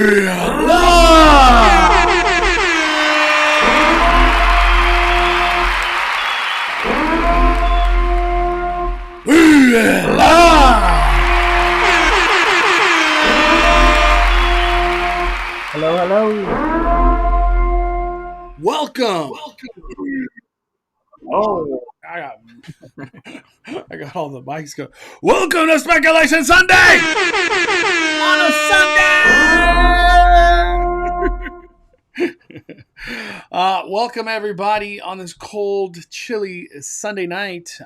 Hello, hello. Welcome. Oh, I got all the mics going. Welcome to Speculation Sunday on a Sunday. Welcome everybody on this cold, chilly Sunday night.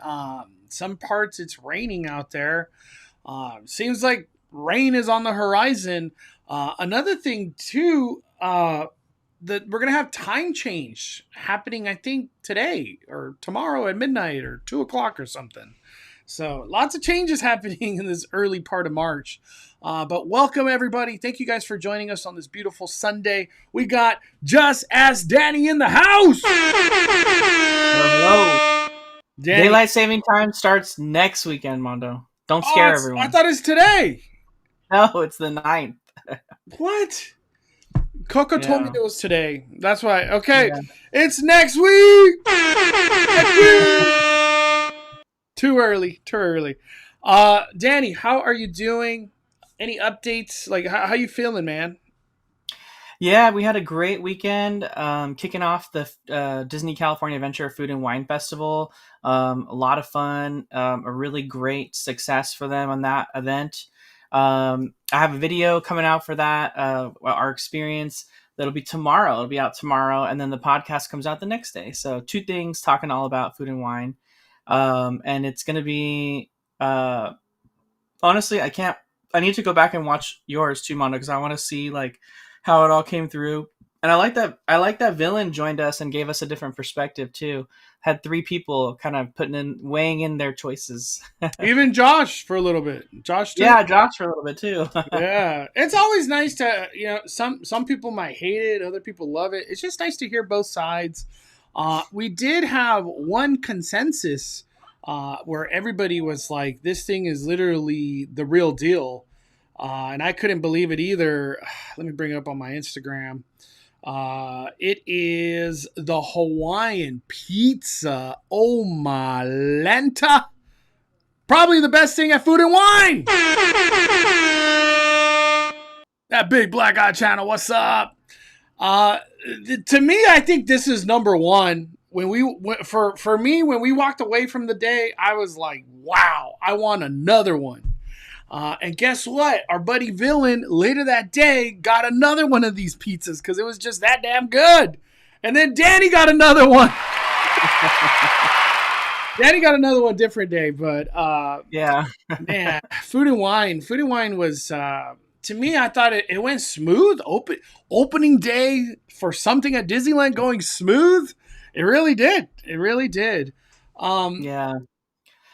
Some parts it's raining out there. Seems like rain is on the horizon. Another thing too. That we're gonna have time change happening, I think today or tomorrow at midnight or 2:00 or something. So lots of changes happening in this early part of March. But welcome everybody. Thank you guys for joining us on this beautiful Sunday. We got Just Ask Danny in the house. hello. Danny. Daylight saving time starts next weekend, Mondo. Don't scare everyone. I thought it's today. No, it's the 9th. What? Coco told me it was today. That's why. Okay, Yeah. It's next week. Too early. Danny, how are you doing? Any updates? Like, how you feeling, man? Yeah, we had a great weekend. Kicking off the Disney California Adventure Food and Wine Festival. A lot of fun. A really great success for them on that event. I have a video coming out for that, our experience. That'll be tomorrow. It'll be out tomorrow, and then the podcast comes out the next day. So 2 things talking all about food and wine. And it's going to be, honestly, I need to go back and watch yours too, Mondo, because I want to see like how it all came through. And I like that Villain joined us and gave us a different perspective too. Had 3 people kind of weighing in their choices. Even Josh for a little bit. Josh too. Yeah, Josh for a little bit too. Yeah. It's always nice to, some people might hate it, other people love it. It's just nice to hear both sides. We did have one consensus where everybody was like, this thing is literally the real deal. And I couldn't believe it either. Let me bring it up on my Instagram. It is the Hawaiian pizza. Oh my Lanta. Probably the best thing at Food and Wine. That big black eye channel. What's up? To me, I think this is number one. When for me, when we walked away from the day, I was like, wow, I want another one. And guess what? Our buddy Villain later that day got another one of these pizzas because it was just that damn good. And then Danny got another one. Danny got another one different day, but yeah, man, Food and Wine was to me. I thought it went smooth. Opening day for something at Disneyland going smooth. It really did. Yeah.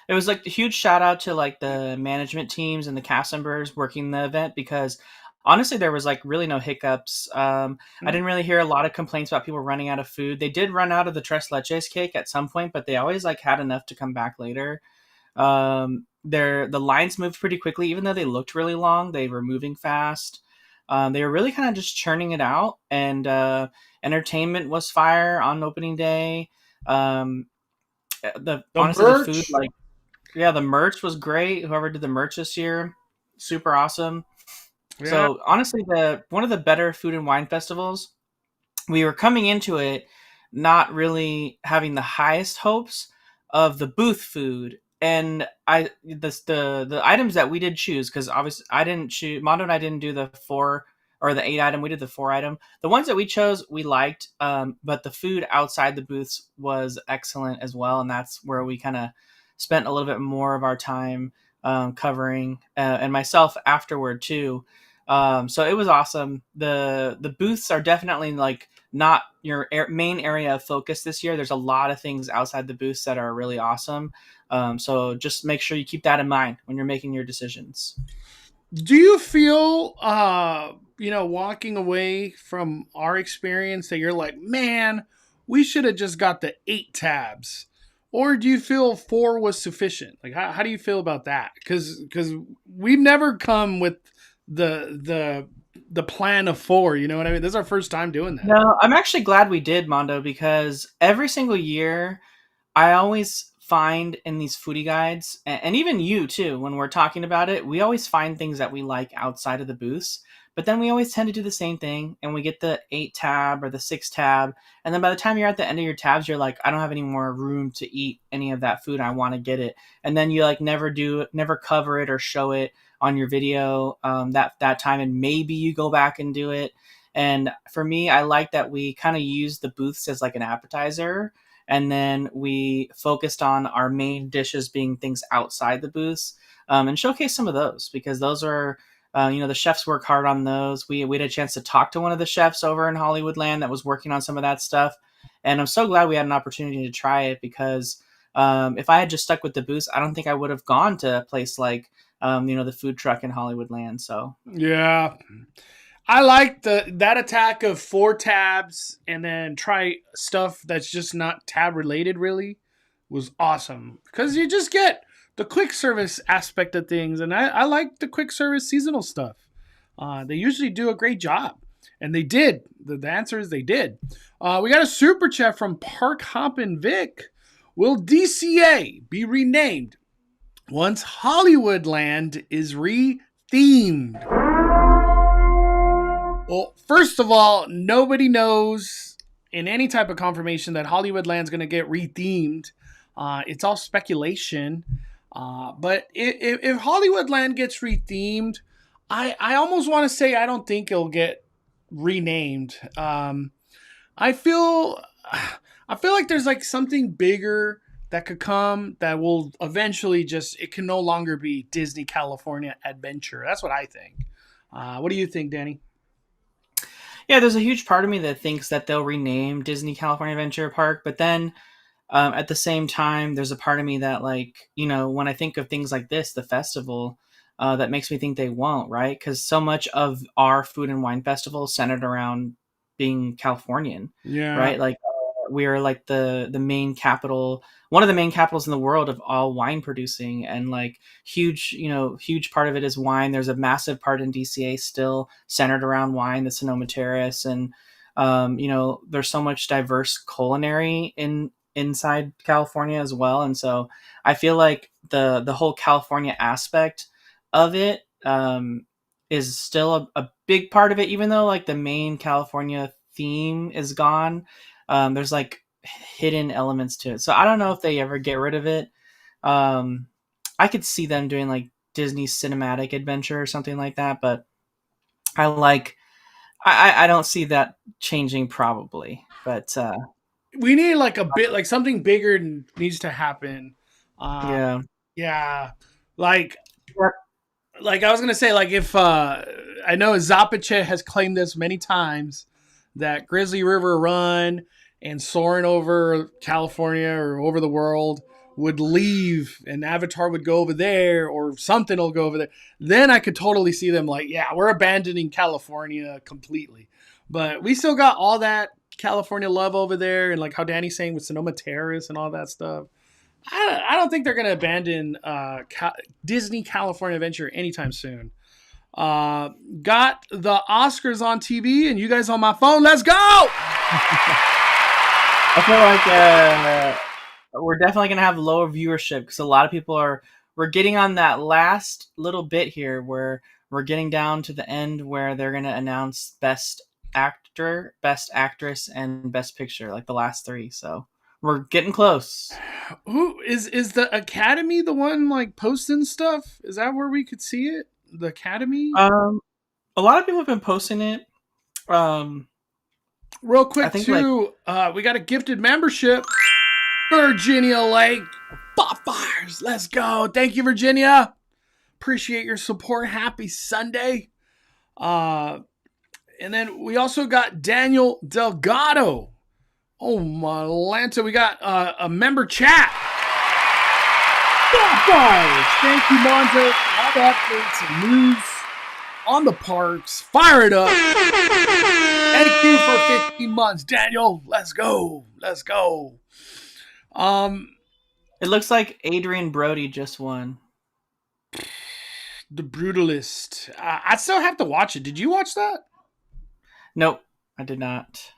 It was like a huge shout out to like the management teams and the cast members working the event because honestly, there was like really no hiccups. I didn't really hear a lot of complaints about people running out of food. They did run out of the tres leches cake at some point, but they always like had enough to come back later. The lines moved pretty quickly, even though they looked really long. They were moving fast. They were really kind of just churning it out, and entertainment was fire on opening day. The food, like. Yeah, the merch was great. Whoever did the merch this year, super awesome. Yeah. So honestly, one of the better food and wine festivals. We were coming into it not really having the highest hopes of the booth food, and the items that we did choose, because obviously I didn't choose. Mondo and I didn't do the 4 or the 8 item. We did the 4 item. The ones that we chose, we liked, but the food outside the booths was excellent as well, and that's where we kind of spent a little bit more of our time covering, and myself afterward too. So it was awesome. The booths are definitely like not your main area of focus this year. There's a lot of things outside the booths that are really awesome. So just make sure you keep that in mind when you're making your decisions. Do you feel, walking away from our experience that you're like, man, we should have just got the 8 tabs? Or do you feel 4 was sufficient? Like, how do you feel about that? Because we've never come with the the plan of four. You know what I mean? This is our first time doing that. No, I'm actually glad we did, Mondo, because every single year I always find in these foodie guides, and even you too, when we're talking about it, we always find things that we like outside of the booths. But then we always tend to do the same thing, and we get the 8 tab or the 6 tab, and then by the time you're at the end of your tabs, you're like, I don't have any more room to eat any of that food. I want to get it, and then you like never cover it or show it on your video that time, and maybe you go back and do it. And for me, I like that we kind of use the booths as like an appetizer, and then we focused on our main dishes being things outside the booths, and showcase some of those, because those are the chefs work hard on those. We had a chance to talk to one of the chefs over in Hollywoodland that was working on some of that stuff, and I'm so glad we had an opportunity to try it, because if I had just stuck with the booths, I don't think I would have gone to a place like the food truck in Hollywoodland. So Yeah. I like that attack of 4 tabs and then try stuff that's just not tab related. Really was awesome because you just get the quick service aspect of things, and I like the quick service seasonal stuff. They usually do a great job, and they did. The answer is they did. We got a super chat from Park Hoppin' Vic. Will DCA be renamed once Hollywoodland is re-themed? Well, first of all, nobody knows in any type of confirmation that Hollywoodland's going to get rethemed. It's all speculation. But if Hollywoodland gets rethemed, I almost want to say I don't think it'll get renamed. I feel like there's like something bigger that could come that will eventually it can no longer be Disney California Adventure. That's what I think. What do you think, Danny? Yeah, there's a huge part of me that thinks that they'll rename Disney California Adventure Park, but then at the same time, there's a part of me that, like, when I think of things like this, the festival, that makes me think they won't, right? Because so much of our food and wine festival is centered around being Californian, Yeah. right? Like, we are like the main capital, one of the main capitals in the world of all wine producing, and like huge part of it is wine. There's a massive part in DCA still centered around wine, the Sonoma Terrace, and there's so much diverse culinary inside California as well. And so I feel like the whole California aspect of it is still a big part of it, even though like the main California theme is gone. There's like hidden elements to it. So I don't know if they ever get rid of it. I could see them doing like Disney Cinematic Adventure or something like that, but I don't see that changing probably. But we need like a bit, like something bigger needs to happen. Yeah. Like I was gonna say, like if I know Zapache has claimed this many times that Grizzly River Run and soaring over California or over the world would leave and Avatar would go over there or something will go over there. Then I could totally see them like, yeah, we're abandoning California completely. But we still got all that California love over there, and like how Danny's saying with Sonoma Terrace and all that stuff. I don't think they're going to abandon Disney California Adventure anytime soon. Got the Oscars on TV and you guys on my phone. Let's go! I feel like we're definitely going to have lower viewership because a lot of people we're getting on that last little bit here where we're getting down to the end where they're going to announce Best Actor, Best Actress, and Best Picture, like the last 3. So we're getting close. Who is the Academy the one like posting stuff? Is that where we could see it? The Academy? A lot of people have been posting it. Real quick, too, we got a gifted membership. Virginia Lake Bonfires. Let's go. Thank you, Virginia. Appreciate your support. Happy Sunday. And then we also got Daniel Delgado. Oh, my Lanta. We got a member chat. Bonfires. Thank you, Monzo. All the updates and news on the parks. Fire it up. Thank you for 15 months, Daniel. Let's go. It looks like Adrian Brody just won. The Brutalist. I still have to watch it. Did you watch that? Nope, I did not.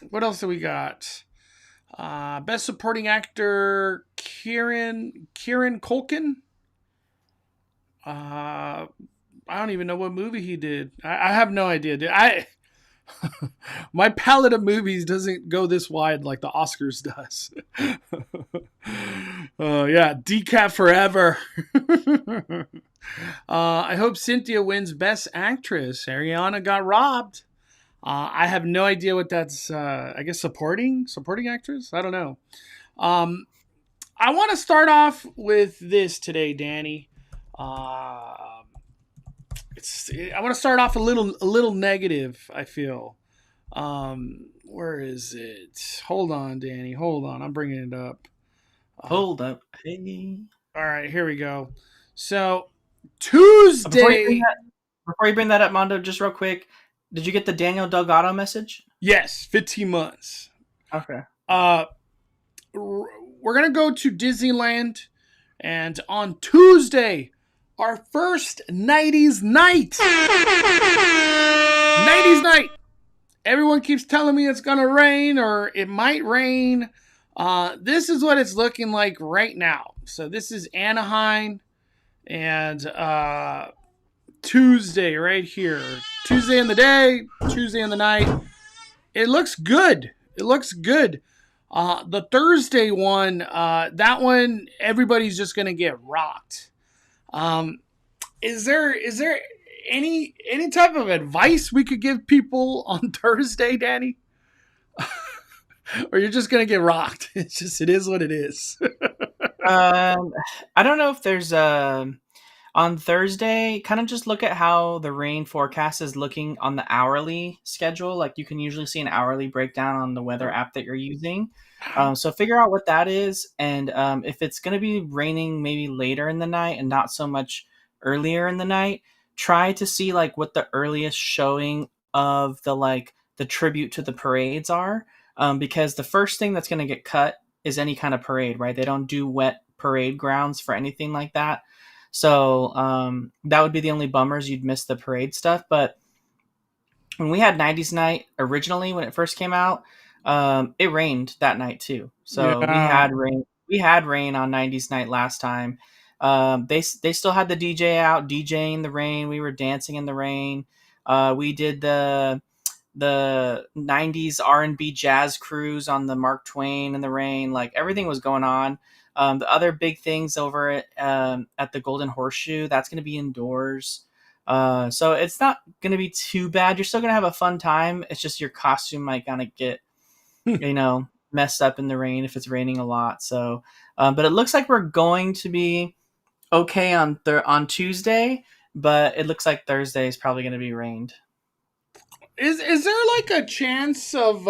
What else do we got? Best supporting actor, Kieran Culkin. I don't even know what movie he did. I have no idea. My palette of movies doesn't go this wide like the Oscars does. Yeah, decaf forever. I hope Cynthia wins Best Actress. Ariana got robbed. I have no idea what that's. I guess supporting actress. I don't know. Um, I want to start off with this today, Danny. Uh, I want to start off a little negative. I feel. Where is it? Hold on, Danny. Hold on. I'm bringing it up. Hold up. Hey. All right, here we go. So Before you bring Tuesday. that, before you bring that up, Mondo, just real quick, did you get the Daniel Delgado message? Yes, 15 months. Okay. Uh, we're gonna go to Disneyland, and on Tuesday, our first 90s night. 90s night. Everyone keeps telling me it's gonna rain or it might rain. This is what it's looking like right now. So this is Anaheim, and Tuesday right here. Tuesday in the day, Tuesday in the night. It looks good. It looks good. The Thursday one, that one, everybody's just gonna get rocked. Is there any type of advice we could give people on Thursday, Danny? Or you're just gonna get rocked? It is what it is. I don't know if there's on Thursday, kind of just look at how the rain forecast is looking on the hourly schedule. Like you can usually see an hourly breakdown on the weather app that you're using. So figure out what that is, and if it's going to be raining maybe later in the night and not so much earlier in the night, try to see like what the earliest showing of the tribute to the parades are, because the first thing that's going to get cut is any kind of parade, right? They don't do wet parade grounds for anything like that. So that would be the only bummers. You'd miss the parade stuff. But when we had 90s night originally, when it first came out, it rained that night too. So we Yeah. had rain. We had rain on 90s night last time. They still had the DJ out DJing the rain. We were dancing in the rain. We did the 90s R&B jazz cruise on the Mark Twain in the rain. Like everything was going on. The other big things over at the Golden Horseshoe, that's going to be indoors. So it's not going to be too bad. You're still going to have a fun time. It's just your costume might kind of get, messed up in the rain if it's raining a lot. So, but it looks like we're going to be okay on Tuesday, but it looks like Thursday is probably going to be rained. Is there like a chance of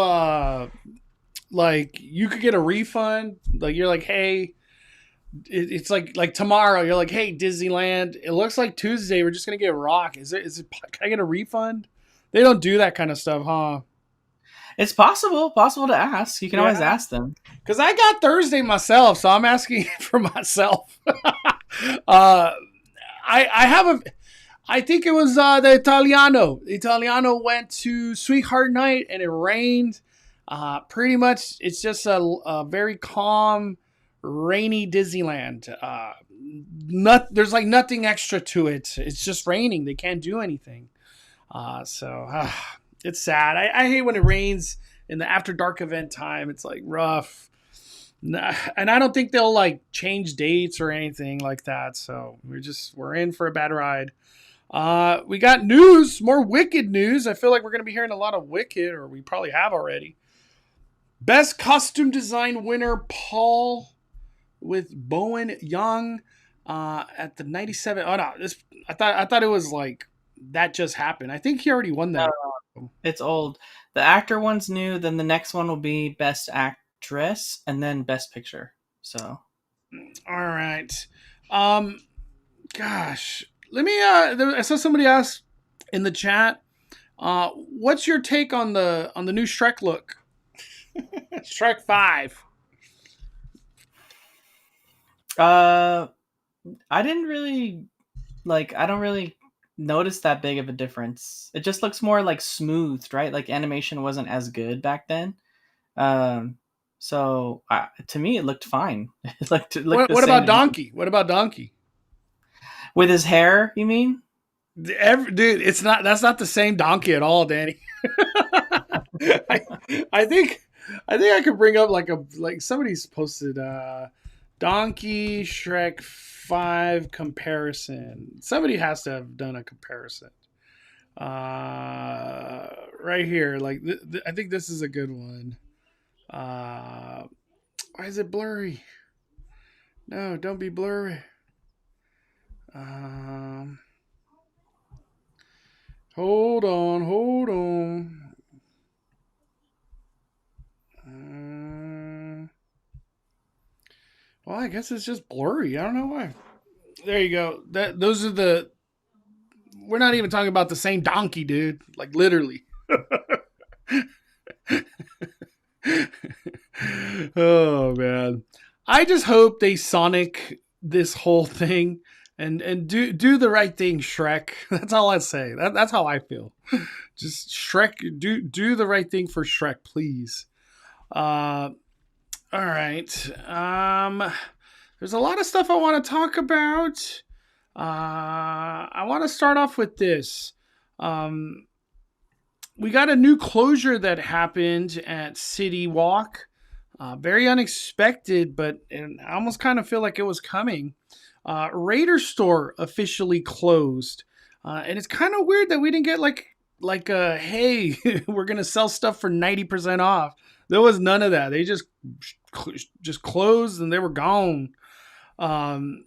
like you could get a refund? Like you're like, hey, it's like tomorrow. You're like, hey, Disneyland. It looks like Tuesday. We're just gonna get rock. Is it? Can I get a refund? They don't do that kind of stuff, huh? It's possible to ask. You can always ask them. Because I got Thursday myself, so I'm asking for myself. I have a. I think it was the Italiano. The Italiano went to Sweetheart Night and it rained. Pretty much, it's just a very calm, rainy Disneyland. There's like nothing extra to it. It's just raining. They can't do anything. So it's sad. I hate when it rains in the after dark event time. It's like rough. And I don't think they'll like change dates or anything like that. So we're in for a bad ride. We got news, more Wicked news. I feel like we're going to be hearing a lot of Wicked, or we probably have already. Best costume design winner, Paul, with Bowen Young, at the 97. Oh no, I thought it was like that just happened. I think he already won that. It's old. The actor one's new. Then the next one will be best actress, and then best picture. So, all right. Gosh, let me. I saw somebody ask in the chat. What's your take on the new Shrek look? Shrek 5. I didn't really like. I don't really notice that big of a difference. It just looks more like smoothed, right? Like animation wasn't as good back then. Um, so to me, it looked fine. It looked the What same about to me. Donkey? What about Donkey? With his hair, you mean? Dude, it's not. That's not the same Donkey at all, Danny. I, I think I could bring up like somebody's posted Donkey Shrek 5 comparison. Somebody has to have done a comparison. Right here, I think this is a good one. Why is it blurry? No, don't be blurry. Um, hold on. Well, I guess it's just blurry. I don't know why. There you go. Those are the. We're not even talking about the same donkey, dude. Like literally. Oh man. I just hope they Sonic this whole thing and do the right thing, Shrek. That's all I say. That's how I feel. Just Shrek, do the right thing for Shrek, please. Uh, all right. There's a lot of stuff I want to talk about. I want to start off with this. Um, we got a new closure that happened at City Walk. Very unexpected, but I almost kind of feel like it was coming. Raider Store officially closed, and it's kind of weird that we didn't get like a hey, we're gonna sell stuff for 90% off. There was none of that. They just closed and they were gone. Um,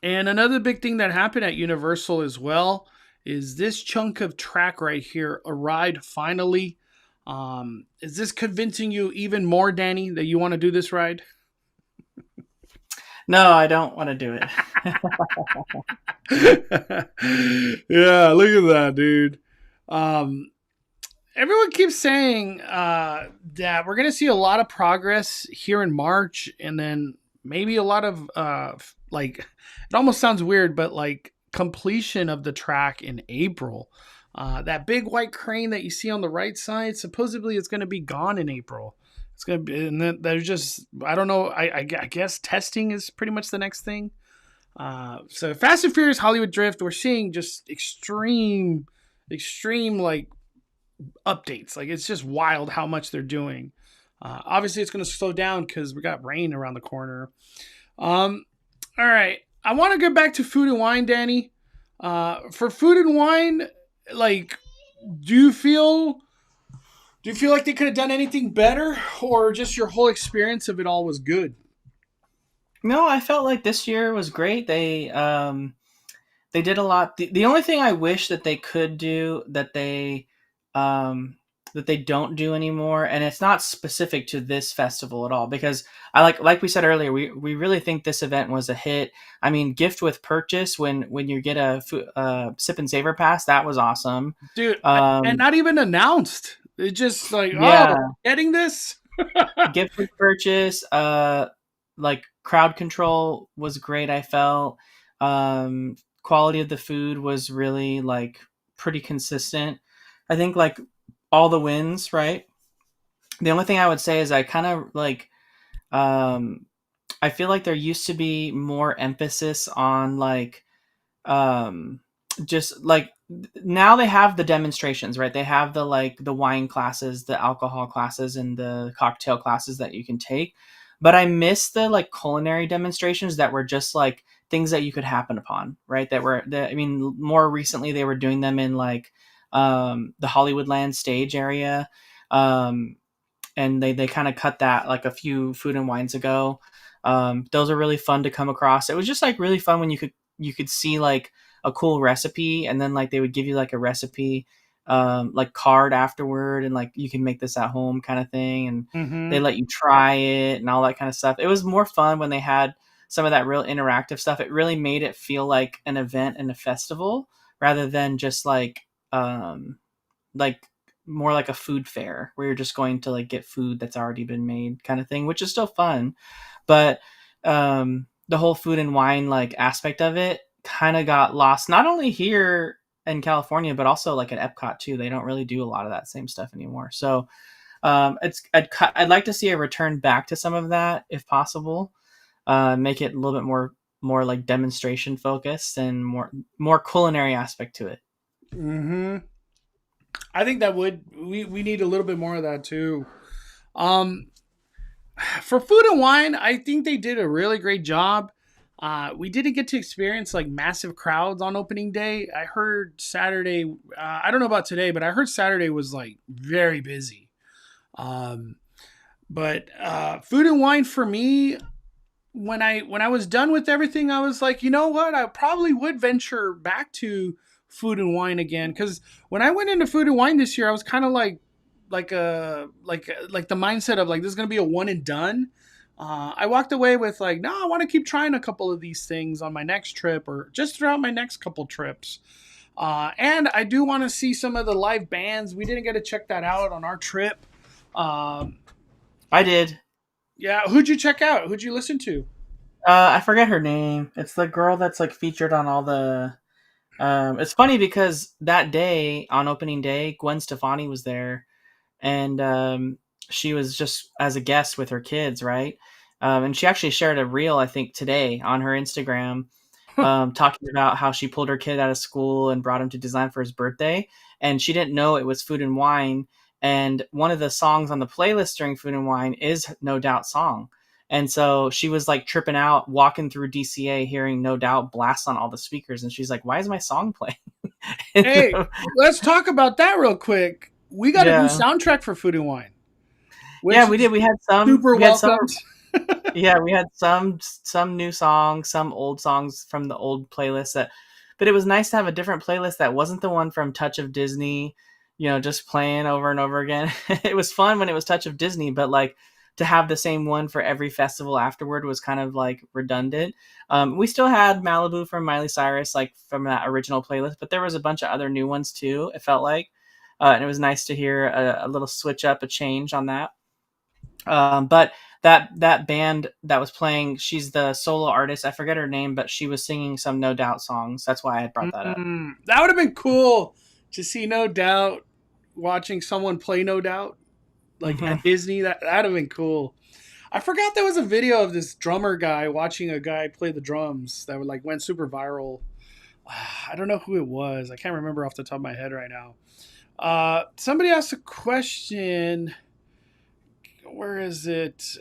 and another big thing that happened at Universal as well is this chunk of track right here arrived finally. Is this convincing you even more, Danny, that you want to do this ride? No, I don't want to do it. Yeah, look at that, dude. Um, Everyone keeps saying that we're going to see a lot of progress here in March, and then maybe a lot of it almost sounds weird, but like completion of the track in April. That big white crane that you see on the right side, supposedly it's going to be gone in April. It's going to be, and then there's just, I don't know. I guess testing is pretty much the next thing. So Fast and Furious Hollywood Drift, we're seeing just extreme like updates. Like it's just wild how much they're doing. Obviously, it's going to slow down because we got rain around the corner. All right, I want to go back to food and wine, Danny. For food and wine, like, do you feel like they could have done anything better, or just your whole experience of it all was good? No, I felt like this year was great. They did a lot. The only thing I wish that they could do um, that they don't do anymore, and it's not specific to this festival at all, because I like we said earlier, we really think this event was a hit. I mean, gift with purchase when you get a sip and savor pass, that was awesome. Dude, and Um, not even announced. It's just like, oh, yeah, getting this. gift with purchase. Like crowd control was great. I felt quality of the food was really like pretty consistent. I think like all the wins, right? The only thing I would say is I kind of like um I feel like there used to be more emphasis on like um just like now they have the demonstrations, right? They have the like the wine classes, the alcohol classes, and the cocktail classes that you can take, but I miss the like culinary demonstrations that were just like things that you could happen upon, right? I mean, more recently they were doing them in like the Hollywoodland stage area. um and they kind of cut that like a few food and wines ago. Those are really fun to come across. It was just like really fun when you could see like a cool recipe, and then like they would give you like a recipe like card afterward, and like you can make this at home kind of thing, and they Mm-hmm. let you try it and all that kind of stuff. It was more fun when they had some of that real interactive stuff. It really made it feel like an event and a festival rather than just like more like a food fair where you're just going to like get food that's already been made kind of thing, which is still fun. But the whole food and wine like aspect of it kind of got lost, not only here in California, but also like at Epcot too. They don't really do a lot of that same stuff anymore. So I'd like to see a return back to some of that if possible. Make it a little bit more like demonstration focused and more culinary aspect to it. Mm-hmm. I think that we need a little bit more of that too. Um, for food and wine, I think they did a really great job. We didn't get to experience like massive crowds on opening day. I heard Saturday. I don't know about today, but I heard Saturday was like very busy. Um, but food and wine for me, when I was done with everything, I was like, you know what? I probably would venture back to food and wine again because when I went into food and wine this year, I was kind of like the mindset of like this is gonna be a one and done. I walked away with like, no, I want to keep trying a couple of these things on my next trip or just throughout my next couple trips. And I do want to see some of the live bands. We didn't get to check that out on our trip. Um, I did. yeah, who'd you check out? Who'd you listen to? I forget her name. It's the girl that's like featured on all the. It's funny because that day on opening day, Gwen Stefani was there, and she was just as a guest with her kids, right? And she actually shared a reel, I think, today on her Instagram, talking about how she pulled her kid out of school and brought him to design for his birthday, and she didn't know it was Food and Wine. And one of the songs on the playlist during Food and Wine is No Doubt song. And so she was like tripping out, walking through DCA, hearing No Doubt blast on all the speakers, and she's like, "Why is my song playing?" Hey, let's talk about that real quick. We got a new Yeah, soundtrack for Food and Wine, yeah, which we did. is We had some. super We had some. welcomed. Yeah, we had some new songs, some old songs from the old playlist that, but it was nice to have a different playlist that wasn't the one from Touch of Disney, just playing over and over again. It was fun when it was Touch of Disney, but like to have the same one for every festival afterward was kind of like redundant. We still had Malibu from Miley Cyrus, like from that original playlist, but there was a bunch of other new ones too. It felt like, and it was nice to hear a little switch up, a change on that. But that band that was playing, she's the solo artist. I forget her name, but she was singing some No Doubt songs. That's why I had brought that up. That would have been cool to see No Doubt watching someone play No Doubt like Hmm. at Disney. That'd have been cool. I forgot there was a video of this drummer guy watching a guy play the drums that like went super viral. I don't know who it was. I can't remember off the top of my head right now. Somebody asked a question. Where is it?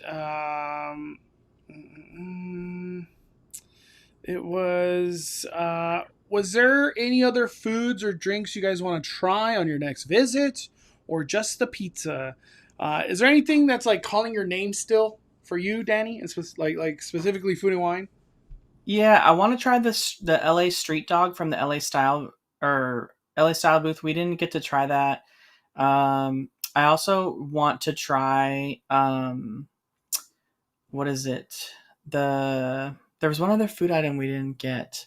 It was. Was there any other foods or drinks you guys want to try on your next visit, or just the pizza? Is there anything that's like calling your name still for you, Danny, and like specifically food and wine? Yeah, I want to try the LA street dog from the LA style booth. We didn't get to try that. I also want to try what is it? There was one other food item we didn't get.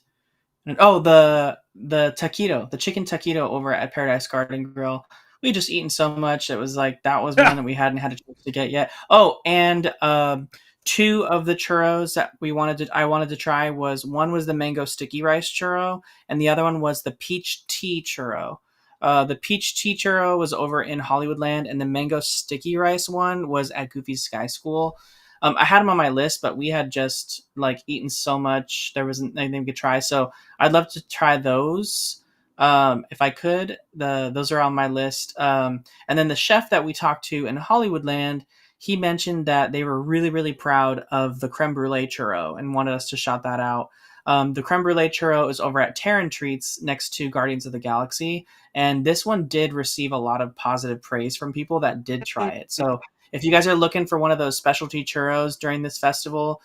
Oh, the taquito, the chicken taquito over at Paradise Garden Grill. We had just eaten so much. It was like that was one Yeah. that we hadn't had a chance to get yet. Oh, and two of the churros that I wanted to try was one was the mango sticky rice churro, and the other one was the peach tea churro. The peach tea churro was over in Hollywoodland, and the mango sticky rice one was at Goofy's Sky School. I had them on my list, but we had just like eaten so much, there wasn't anything we could try. So I'd love to try those if I could. Those are on my list. And then the chef that we talked to in Hollywoodland, he mentioned that they were really, really proud of the creme brulee churro and wanted us to shout that out. The creme brulee churro is over at Terran Treats next to Guardians of the Galaxy, and this one did receive a lot of positive praise from people that did try it. So if you guys are looking for one of those specialty churros during this festival,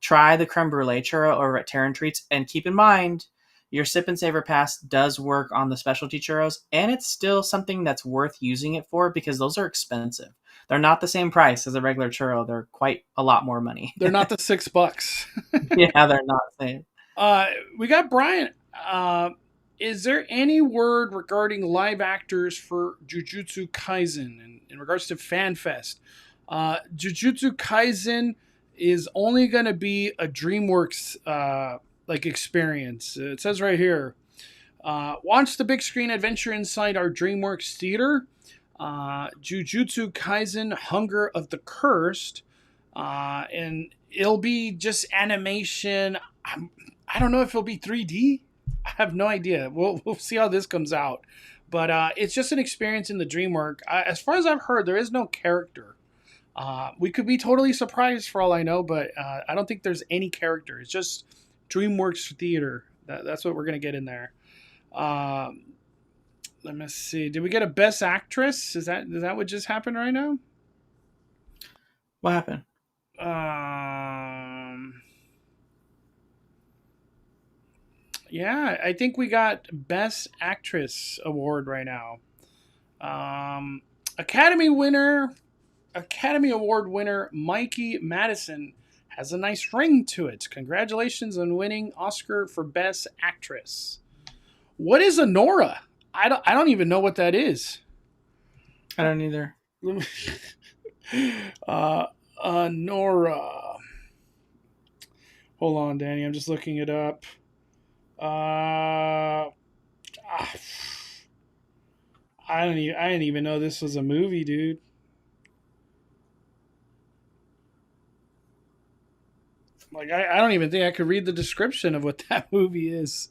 try the creme brulee churro over at Terran Treats, and keep in mind your Sip and Savor Pass does work on the specialty churros, and it's still something that's worth using it for because those are expensive. They're not the same price as a regular churro. They're quite a lot more money. They're not the $6. Yeah, they're not the same. Uh, we got Brian. Is there any word regarding live actors for Jujutsu Kaisen in regards to FanFest? Jujutsu Kaisen is only going to be a DreamWorks like experience. It says right here, watch the big screen adventure inside our DreamWorks theater. Jujutsu Kaisen Hunger of the Cursed. And it'll be just animation. I don't know if it'll be 3D. I have no idea. We'll see how this comes out. But it's just an experience in the DreamWorks. As far as I've heard, there is no character. We could be totally surprised for all I know, but I don't think there's any character. It's just DreamWorks Theater. That's what we're going to get in there. Let me see. Did we get a Best Actress? Is that what just happened right now? What happened? Yeah, I think we got Best Actress award right now. Academy Award winner Mikey Madison has a nice ring to it. Congratulations on winning Oscar for Best Actress. What is Honora? I don't even know what that is. I don't either. Honora. Hold on, Danny. I'm just looking it up. I didn't even know this was a movie, dude. Like I don't even think I could read the description of what that movie is.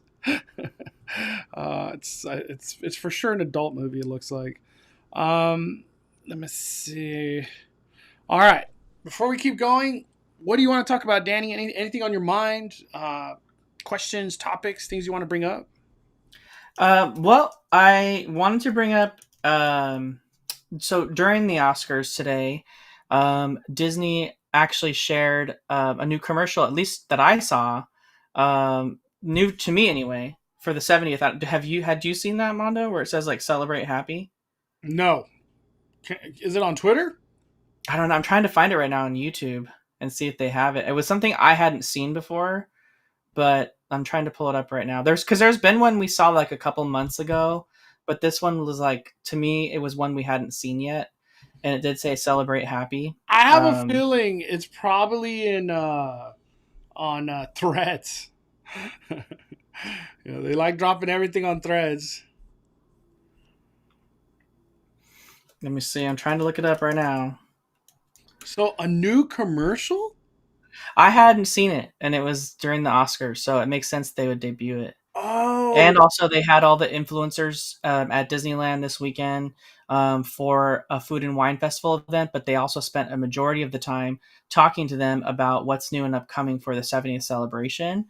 It's for sure an adult movie. It looks like. Let me see. All right. Before we keep going, what do you want to talk about, Danny? Anything on your mind? Questions, topics, things you want to bring up? Well, I wanted to bring up. So during the Oscars today, Disney actually shared a new commercial, at least that I saw, new to me anyway, for the 70th. Had you seen that, Mondo, where it says like "Celebrate Happy"? No. Is it on Twitter? I don't know. I'm trying to find it right now on YouTube and see if they have it. It was something I hadn't seen before, but I'm trying to pull it up right now. There's been one we saw like a couple months ago, but this one was like, to me, it was one we hadn't seen yet, and it did say "Celebrate Happy." I have a feeling it's probably on Threads. They like dropping everything on Threads. Let me see. I'm trying to look it up right now. So a new commercial? I hadn't seen it, and it was during the Oscars, so it makes sense they would debut it. Oh. And also, they had all the influencers at Disneyland this weekend for a food and wine festival event, but they also spent a majority of the time talking to them about what's new and upcoming for the 70th celebration.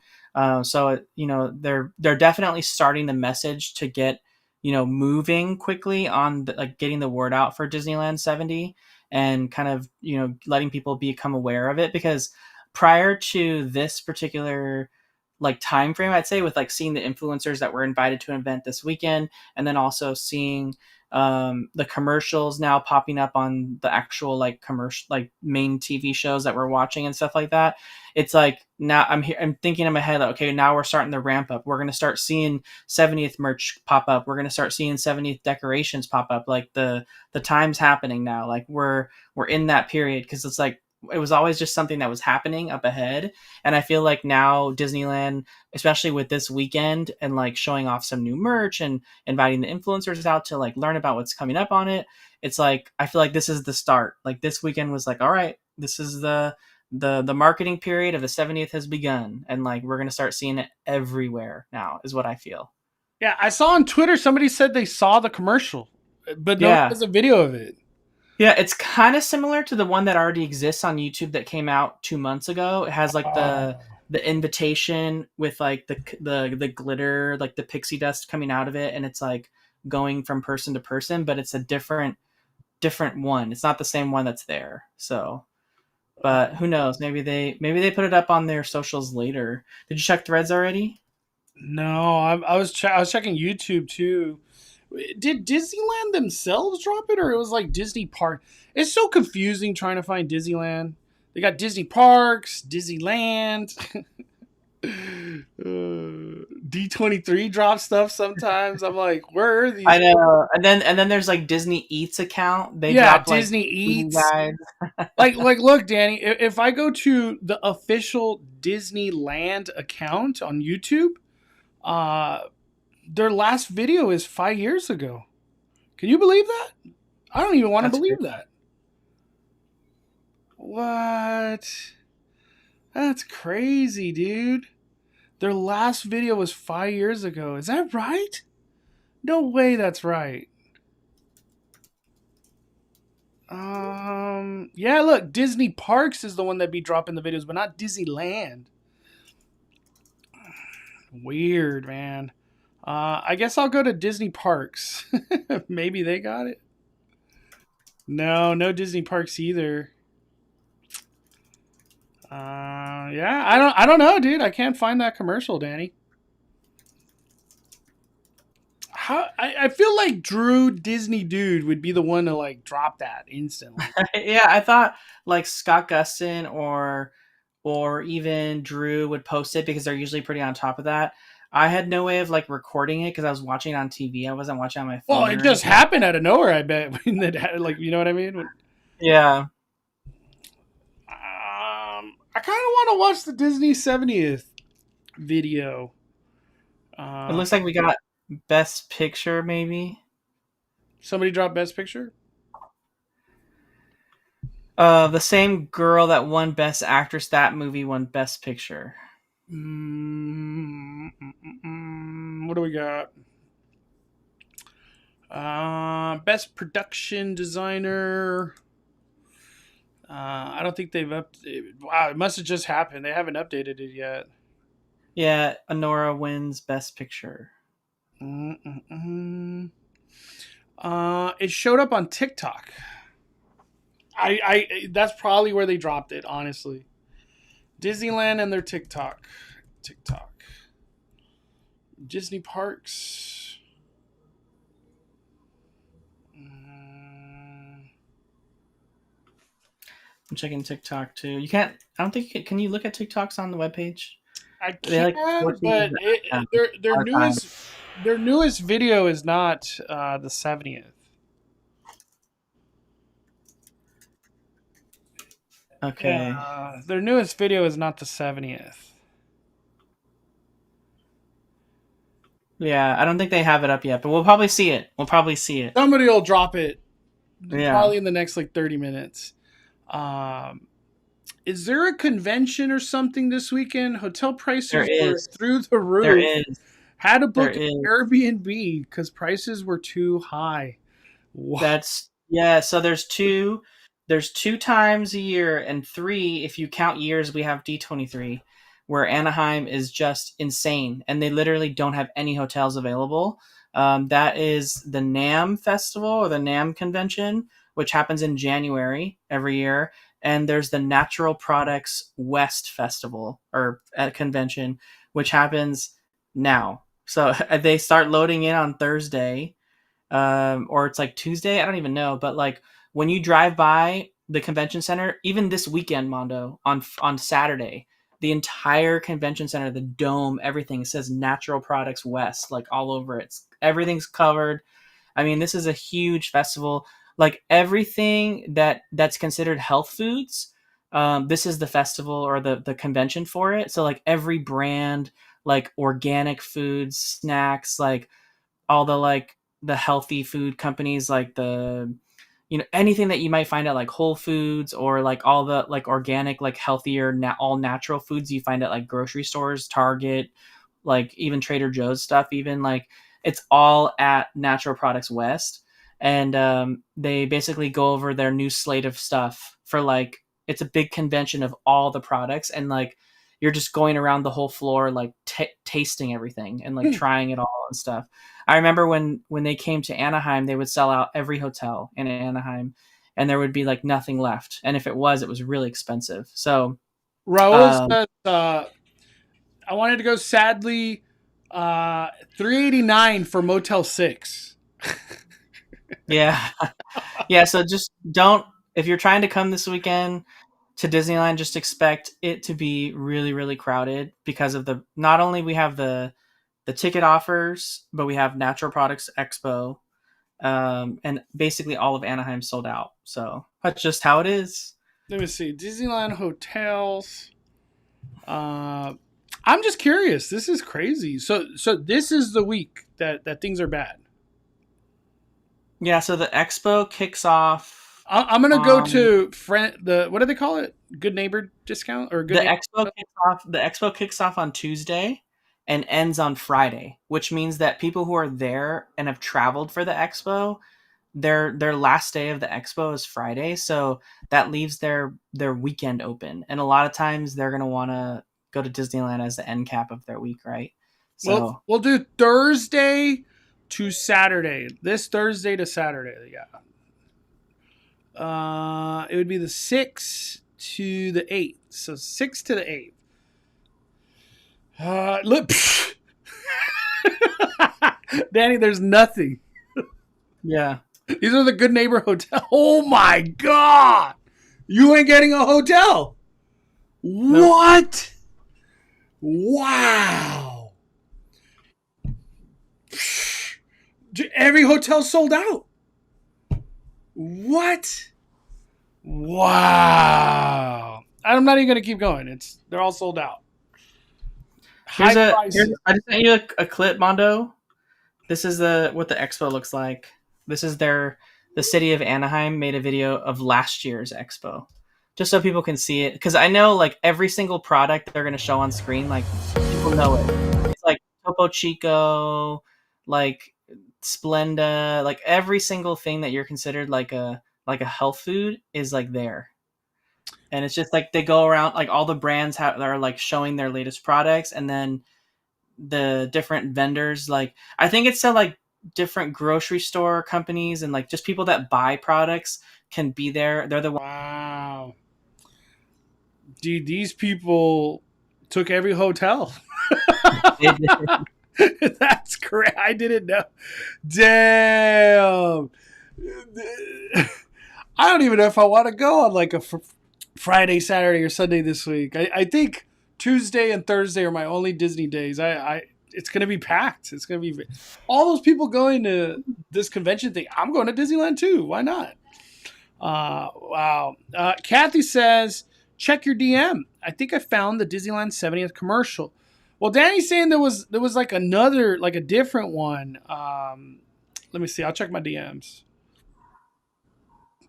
So they're definitely starting the message to get moving quickly on getting the word out for Disneyland 70 and kind of letting people become aware of it, because prior to this particular time frame, I'd say, with seeing the influencers that were invited to an event this weekend, and then also seeing the commercials now popping up on the actual commercial main TV shows that we're watching and stuff like that. It's like now I'm thinking in my head, okay, now we're starting to ramp up. We're going to start seeing 70th merch pop up. We're going to start seeing 70th decorations pop up. The time's happening now. We're in that period, because it's it was always just something that was happening up ahead. And I feel like now Disneyland, especially with this weekend and showing off some new merch and inviting the influencers out to learn about what's coming up on it. It's I feel like this is the start. This weekend was all right, this is the marketing period of the 70th has begun. And we're going to start seeing it everywhere now, is what I feel. Yeah. I saw on Twitter, somebody said they saw the commercial, but no one has a video of it. Yeah, it's kind of similar to the one that already exists on YouTube that came out 2 months ago. It has the invitation with the glitter, the pixie dust coming out of it, and it's going from person to person, but it's a different one. It's not the same one that's there. So, but who knows? Maybe they put it up on their socials later. Did you check Threads already? No, I was checking YouTube too. Did Disneyland themselves drop it, or it was Disney Park? It's so confusing trying to find Disneyland. They got Disney Parks, Disneyland. D23 drops stuff sometimes. I'm like, where are these? I know. And then there's like Disney Eats account. They Yeah, drop like Disney food Eats. guides. Like, look, Danny. If I go to the official Disneyland account on YouTube, uh, their last video is 5 years ago. Can you believe that? I don't even want to That's believe great. that. What? That's crazy, dude. Their last video was 5 years ago. Is that right? No way that's right. Yeah, look, Disney Parks is the one that be dropping the videos, but not Disneyland. Weird, man. I guess I'll go to Disney Parks. Maybe they got it. No, no Disney Parks either. Yeah, I don't know, dude. I can't find that commercial, Danny. I feel like Drew Disney Dude would be the one to like drop that instantly. Yeah, I thought like Scott Gustin or even Drew would post it because they're usually pretty on top of that. I had no way of like recording it because I was watching it on TV. I wasn't watching on my Well, phone it or just anything. happened out of nowhere. I bet like you know what I mean. Yeah, I kind of want to watch the Disney 70th video. it Uh, looks like we got Best Picture maybe. Somebody dropped Best Picture. The same girl that won Best Actress, that movie won Best Picture. What do we got? Best production designer. I don't think they've updated. Wow, it must have just happened. They haven't updated it yet. Yeah, Honora wins Best Picture. It showed up on TikTok. I that's probably where they dropped it. Honestly, Disneyland and their TikTok, Disney parks. I'm checking TikTok too. You can't. I don't think. Can you look at TikToks on the webpage? I They like can, force you but to their our time. newest video is not the 70th. Okay. Yeah, their newest video is not the 70th. Yeah, I don't think they have it up yet, but we'll probably see it. We'll probably see it. Somebody will drop it Yeah, probably in the next like 30 minutes. Um, is there a convention or something this weekend? Hotel there prices were is. through the There roof. is. Had to There book an is. Airbnb because prices were too high. What? That's yeah. So there's two times a year and three if you count years. We have D23, where Anaheim is just insane, and they literally don't have any hotels available. That is the NAM Festival or the NAM Convention, which happens in January every year, and there's the Natural Products West Festival or convention, which happens now. So they start loading in on Thursday, or it's like Tuesday. I don't even know. But like when you drive by the convention center, even this weekend, Mondo, on Saturday, the entire convention center, the dome, everything says Natural Products West, like all over it. Everything's covered. I mean, this is a huge festival. Like everything that's considered health foods, this is the festival or the convention for it. So like every brand, like organic foods, snacks, like all the like the healthy food companies, like the anything that you might find at like Whole Foods or like all the like organic, like healthier, all natural foods you find at like grocery stores, Target, like even Trader Joe's stuff, even like it's all at Natural Products West. And they basically go over their new slate of stuff for like it's a big convention of all the products, and like you're just going around the whole floor like tasting everything and like trying it all and stuff. I remember when they came to Anaheim, they would sell out every hotel in Anaheim, and there would be like nothing left. And if it was really expensive. So Raul um, says, I wanted to go sadly, 389 for Motel 6. yeah, yeah. So just don't if you're trying to come this weekend to Disneyland, just expect it to be really really crowded because of the not only we have the the ticket offers, but we have Natural Products Expo, and basically all of Anaheim sold out. So that's just how it is. Let me see. Disneyland hotels. I'm just curious. This is crazy. So this is the week that things are bad. Yeah, so the expo kicks off I'm gonna go on to what do they call it? Good neighbor discount or good the neighbor? expo kicks off the expo kicks off on Tuesday and ends on Friday, which means that people who are there and have traveled for the expo, their last day of the expo is Friday, so that leaves their weekend open. And a lot of times they're going to want to go to Disneyland as the end cap of their week, right? Well, So, we'll do Thursday to Saturday. This Thursday to Saturday, yeah. It would be the 6th to the 8th. So 6th to the 8th. Look, Danny, there's nothing. yeah. These are the Good Neighbor Hotel. Oh my God. You ain't getting a hotel. Nope. What? Wow. Every hotel sold out. What? Wow. I'm not even going to keep going. They're all sold out. I just sent you a clip, Mondo. This is what the expo looks like. This is the city of Anaheim made a video of last year's expo, just so people can see it. Because I know like every single product they're going to show on screen, like people know it. It's like Topo Chico, like Splenda, like every single thing that you're considered like a health food is like there. And it's just like they go around, like all the brands are like showing their latest products, and then the different vendors, like I think it's so like different grocery store companies and like just people that buy products can be there. They're the ones. Wow. Dude, these people took every hotel. That's great. I didn't know. Damn. I don't even know if I want to go on like a Friday, Saturday, or Sunday this week. I think Tuesday and Thursday are my only Disney days. It's going to be packed. It's going to be all those people going to this convention thing. I'm going to Disneyland too. Why not? Wow. Kathy says, check your DM. I think I found the Disneyland 70th commercial. Well, Danny's saying there was like another, like a different one. Let me see. I'll check my DMs.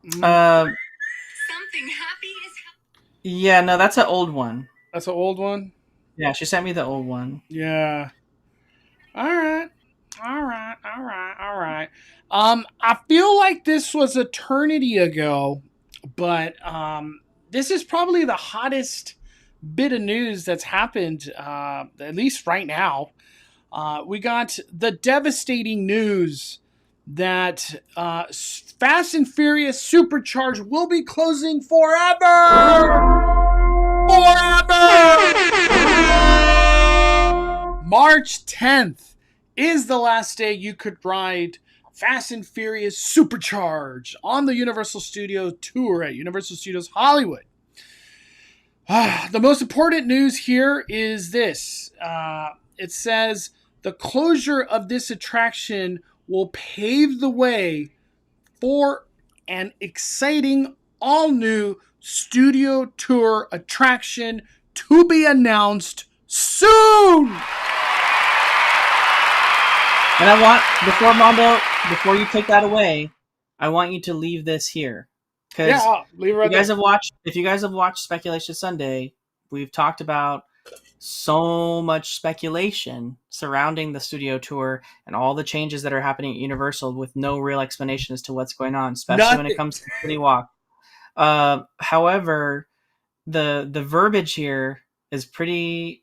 Something happy is. Yeah, no, that's an old one. That's an old one? Yeah, she sent me the old one. Yeah. All right. I feel like this was eternity ago, but this is probably the hottest bit of news that's happened, at least right now. We got the devastating news that Fast and Furious Supercharged will be closing forever! March 10th is the last day you could ride Fast and Furious Supercharged on the Universal Studios tour at Universal Studios Hollywood. The most important news here is this. It says the closure of this attraction will pave the way for an exciting all-new studio tour attraction to be announced soon. And I want, before you take that away, I want you to leave this here. Because leave it right there. If you guys have watched Speculation Sunday, we've talked about so much speculation surrounding the studio tour and all the changes that are happening at Universal with no real explanation as to what's going on, especially when it comes to City Walk. However, the verbiage here is pretty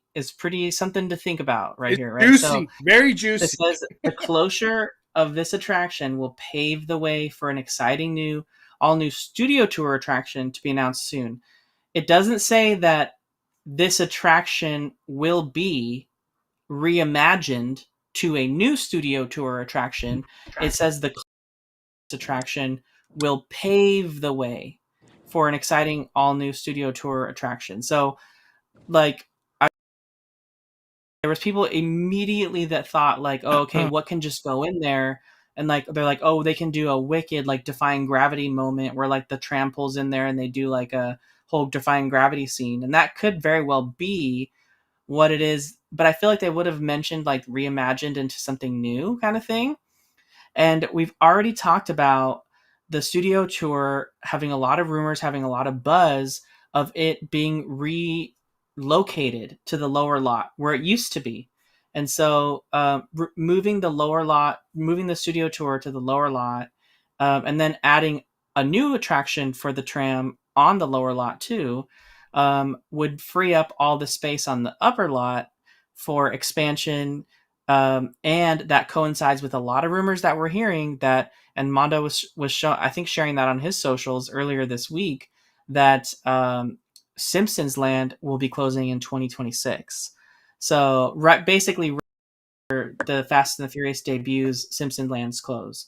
something to think about right here, right? Juicy, so very juicy. It says the closure of this attraction will pave the way for an exciting all new studio tour attraction to be announced soon. It doesn't say that this attraction will be reimagined to a new studio tour attraction. It says the attraction will pave the way for an exciting all new studio tour attraction. So, like, there was people immediately that thought like, oh, okay, what can just go in there? And like they're like, oh, they can do a wicked like defying gravity moment where like the tram pulls in there and they do like a whole defying gravity scene, and that could very well be what it is. But I feel like they would have mentioned like reimagined into something new kind of thing. And we've already talked about the studio tour having a lot of rumors, having a lot of buzz of it being relocated to the lower lot where it used to be. And so moving the lower lot, moving the studio tour to the lower lot, and then adding a new attraction for the tram on the lower lot too, would free up all the space on the upper lot for expansion, and that coincides with a lot of rumors that we're hearing that, and Mondo was I think sharing that on his socials earlier this week, that Simpsons Land will be closing in 2026. So right, basically, the Fast and the Furious debuts, Simpson Land's close.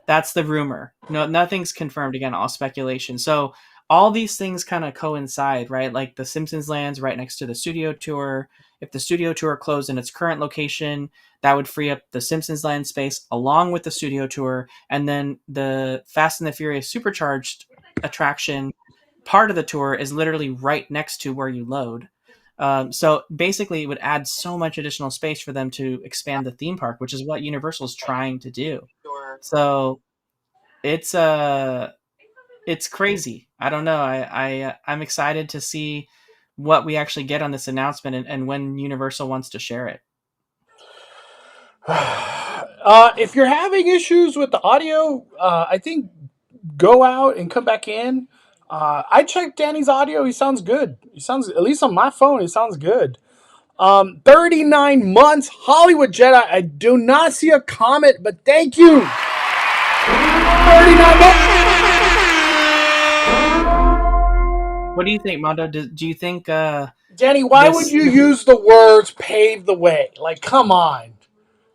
That's the rumor. No, nothing's confirmed. Again, all speculation. So all these things kind of coincide, right? Like the Simpsons Land's right next to the studio tour. If the studio tour closed in its current location, that would free up the Simpsons Land space along with the studio tour, and then the Fast and the Furious Supercharged attraction part of the tour is literally right next to where you load. So basically, it would add so much additional space for them to expand the theme park, which is what Universal's trying to do. So it's it's crazy. I don't know. I'm excited to see what we actually get on this announcement, and when Universal wants to share it. If you're having issues with the audio, I think go out and come back in. I checked Danny's audio. He sounds good. He sounds, at least on my phone, he sounds good. 39 months, Hollywood Jedi. I do not see a comment, but thank you. 39 months. What do you think, Mondo? Do you think Danny, why would you use the words pave the way? Like, come on.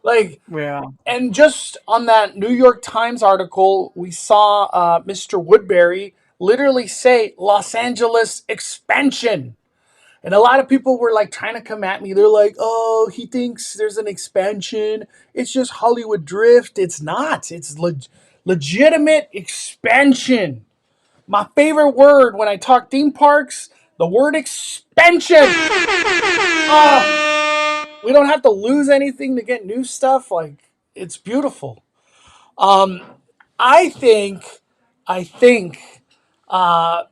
Like, yeah. And just on that New York Times article, we saw Mr. Woodbury literally say Los Angeles expansion. And a lot of people were like trying to come at me. They're like, oh, he thinks there's an expansion. It's just Hollywood drift. It's not. It's legitimate expansion. My favorite word when I talk theme parks, the word expansion. We don't have to lose anything to get new stuff. Like, it's beautiful. I think, I think, Mondo, can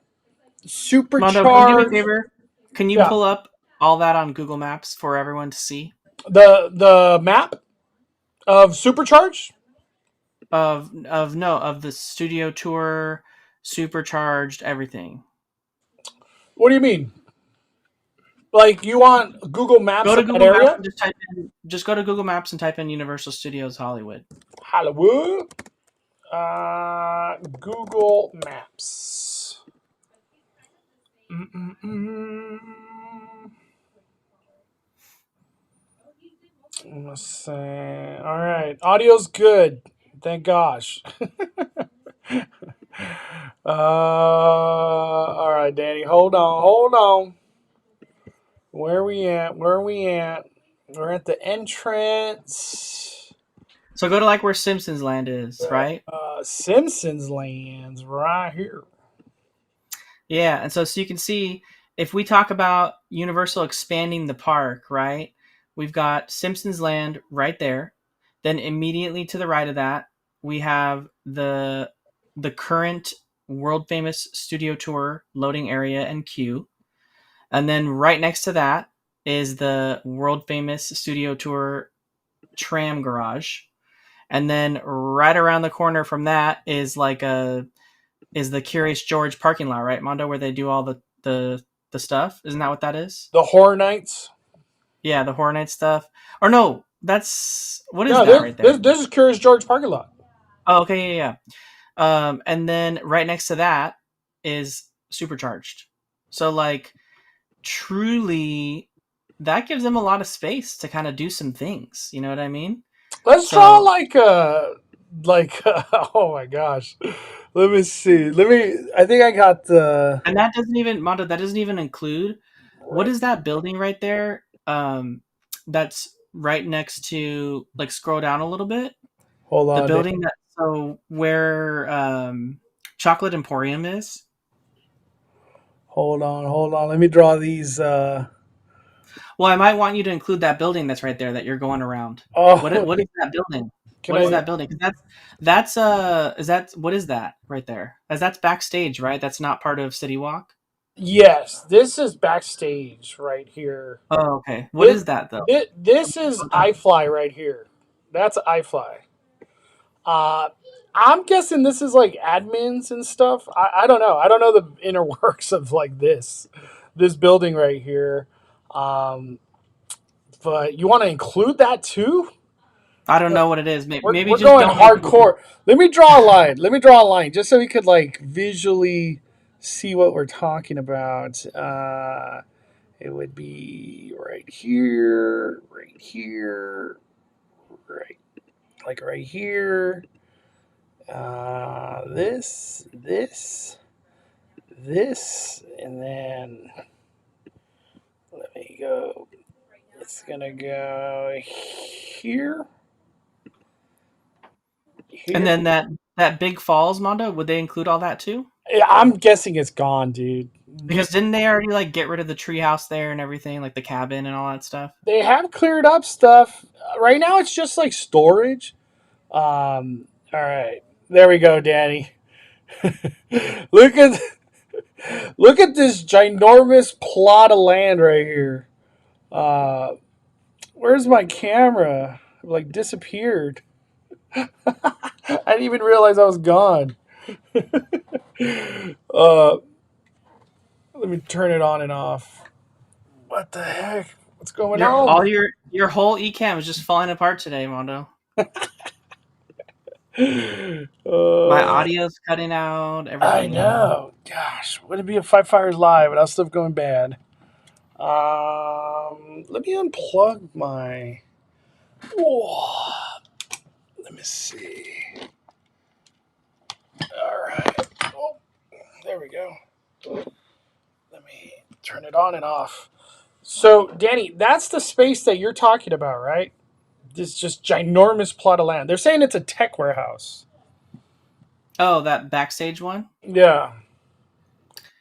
you do me a supercharged. favor? Can you Yeah, pull up all that on Google Maps for everyone to see? the map of supercharged. Of no, of the studio tour, supercharged, everything. What do you mean? Like you want Google Go Maps to of that Google Maps area? and just go to Google Maps and type in Universal Studios Hollywood. Hollywood. Google Maps. Mm-mm-mm. Let's see. All right, audio's good. Thank gosh. All right, Danny. Hold on. Hold on. Where are we at? Where are we at? We're at the entrance. So go to like where Simpsons Land is, right? Simpsons lands right here. Yeah, and so you can see, if we talk about Universal expanding the park, right? We've got Simpsons Land right there. Then immediately to the right of that, we have the current world famous studio tour loading area and queue. And then right next to that is the world famous studio tour tram garage. And then right around the corner from that is the Curious George parking lot, right, Mondo, where they do all the stuff. Isn't that what that is? The Horror Nights. Yeah, the Horror Night stuff. Or no, that's what is No, that right there? this is Curious George parking lot. Oh, okay, yeah, yeah. And then right next to that is Supercharged. So like truly that gives them a lot of space to kind of do some things. You know what I mean? Let's draw So oh my gosh. Let me see. I think I got the and that doesn't even Mondo, that doesn't even include, what is that building right there? that's right next to, like, scroll down a little bit. Hold The on. building that, so where Chocolate Emporium is. Hold on. Hold on. Let me draw these. Well, I might want you to include that building that's right there that you're going around. Oh, What is that building? can What is I? that building? 'Cause that's is that what is that right there? As that's backstage, right? That's not part of City Walk. Yes, this is backstage right here. Oh, okay. What This is that though? this is iFly right here. That's iFly. Uh, I'm guessing this is like admins and stuff. I don't know. I don't know the inner works of like this building right here. Um, but you want to include that too? I don't know what it is. Maybe We're just going don't include it. hardcore. Let me draw a line. Let me draw a line just so we could like visually see what we're talking about. It would be right here, right, like right here. This, and then let me go. It's gonna go here, And here. then that big falls, Mondo, would they include all that too? Yeah, I'm guessing it's gone, dude. Because didn't they already like get rid of the treehouse there and everything, like the cabin and all that stuff? They have cleared up stuff. Right now, it's just like storage. All right, there we go, Danny. look at look at this ginormous plot of land right here. Uh, where's my camera? It, like disappeared. I didn't even realize I was gone. uh, let me turn it on and off. What the heck? What's going Your on? all your whole Ecamm is just falling apart today, Mondo. My Uh, audio's cutting out, I everything. know. Gosh, would it be a Five Fires live without stuff going bad? Let me unplug my. Whoa, let me see. All right. Oh, there we go. Let me turn it on and off. So, Danny, that's the space that you're talking about, right? This just ginormous plot of land. They're saying it's a tech warehouse. Oh, that backstage one? Yeah.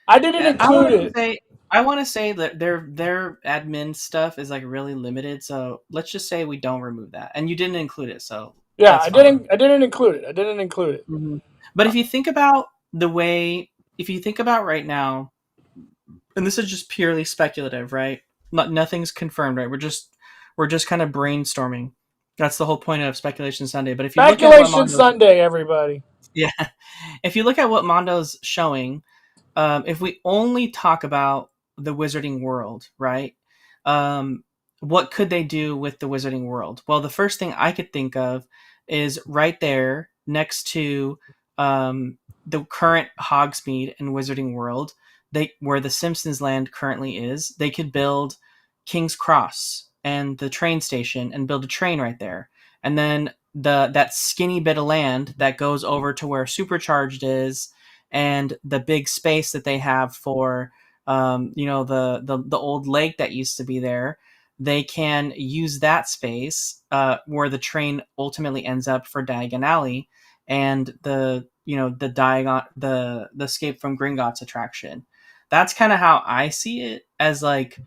I didn't Yeah, include it. I want to say that their admin stuff is like really limited, so let's just say we don't remove that. And you didn't include it, so Yeah, that's fine. I didn't include it. I didn't include it. Mhm. But if you think about right now, and this is just purely speculative, right? Nothing's confirmed, right? We're just kind of brainstorming. That's the whole point of Speculation Sunday. But if you look at what Speculation Mondo, Sunday, everybody. yeah, if you look at what Mondo's showing, if we only talk about the Wizarding World, right? Um, what could they do with the Wizarding World? Well, the first thing I could think of is right there next to the current Hogsmeade and Wizarding World, where the Simpsons Land currently is. They could build King's Cross and the train station and build a train right there, and then that skinny bit of land that goes over to where Supercharged is and the big space that they have for the old lake that used to be there. They can use that space where the train ultimately ends up for Diagon Alley and the Diagon the Escape from Gringotts attraction. That's kind of how I see it, as like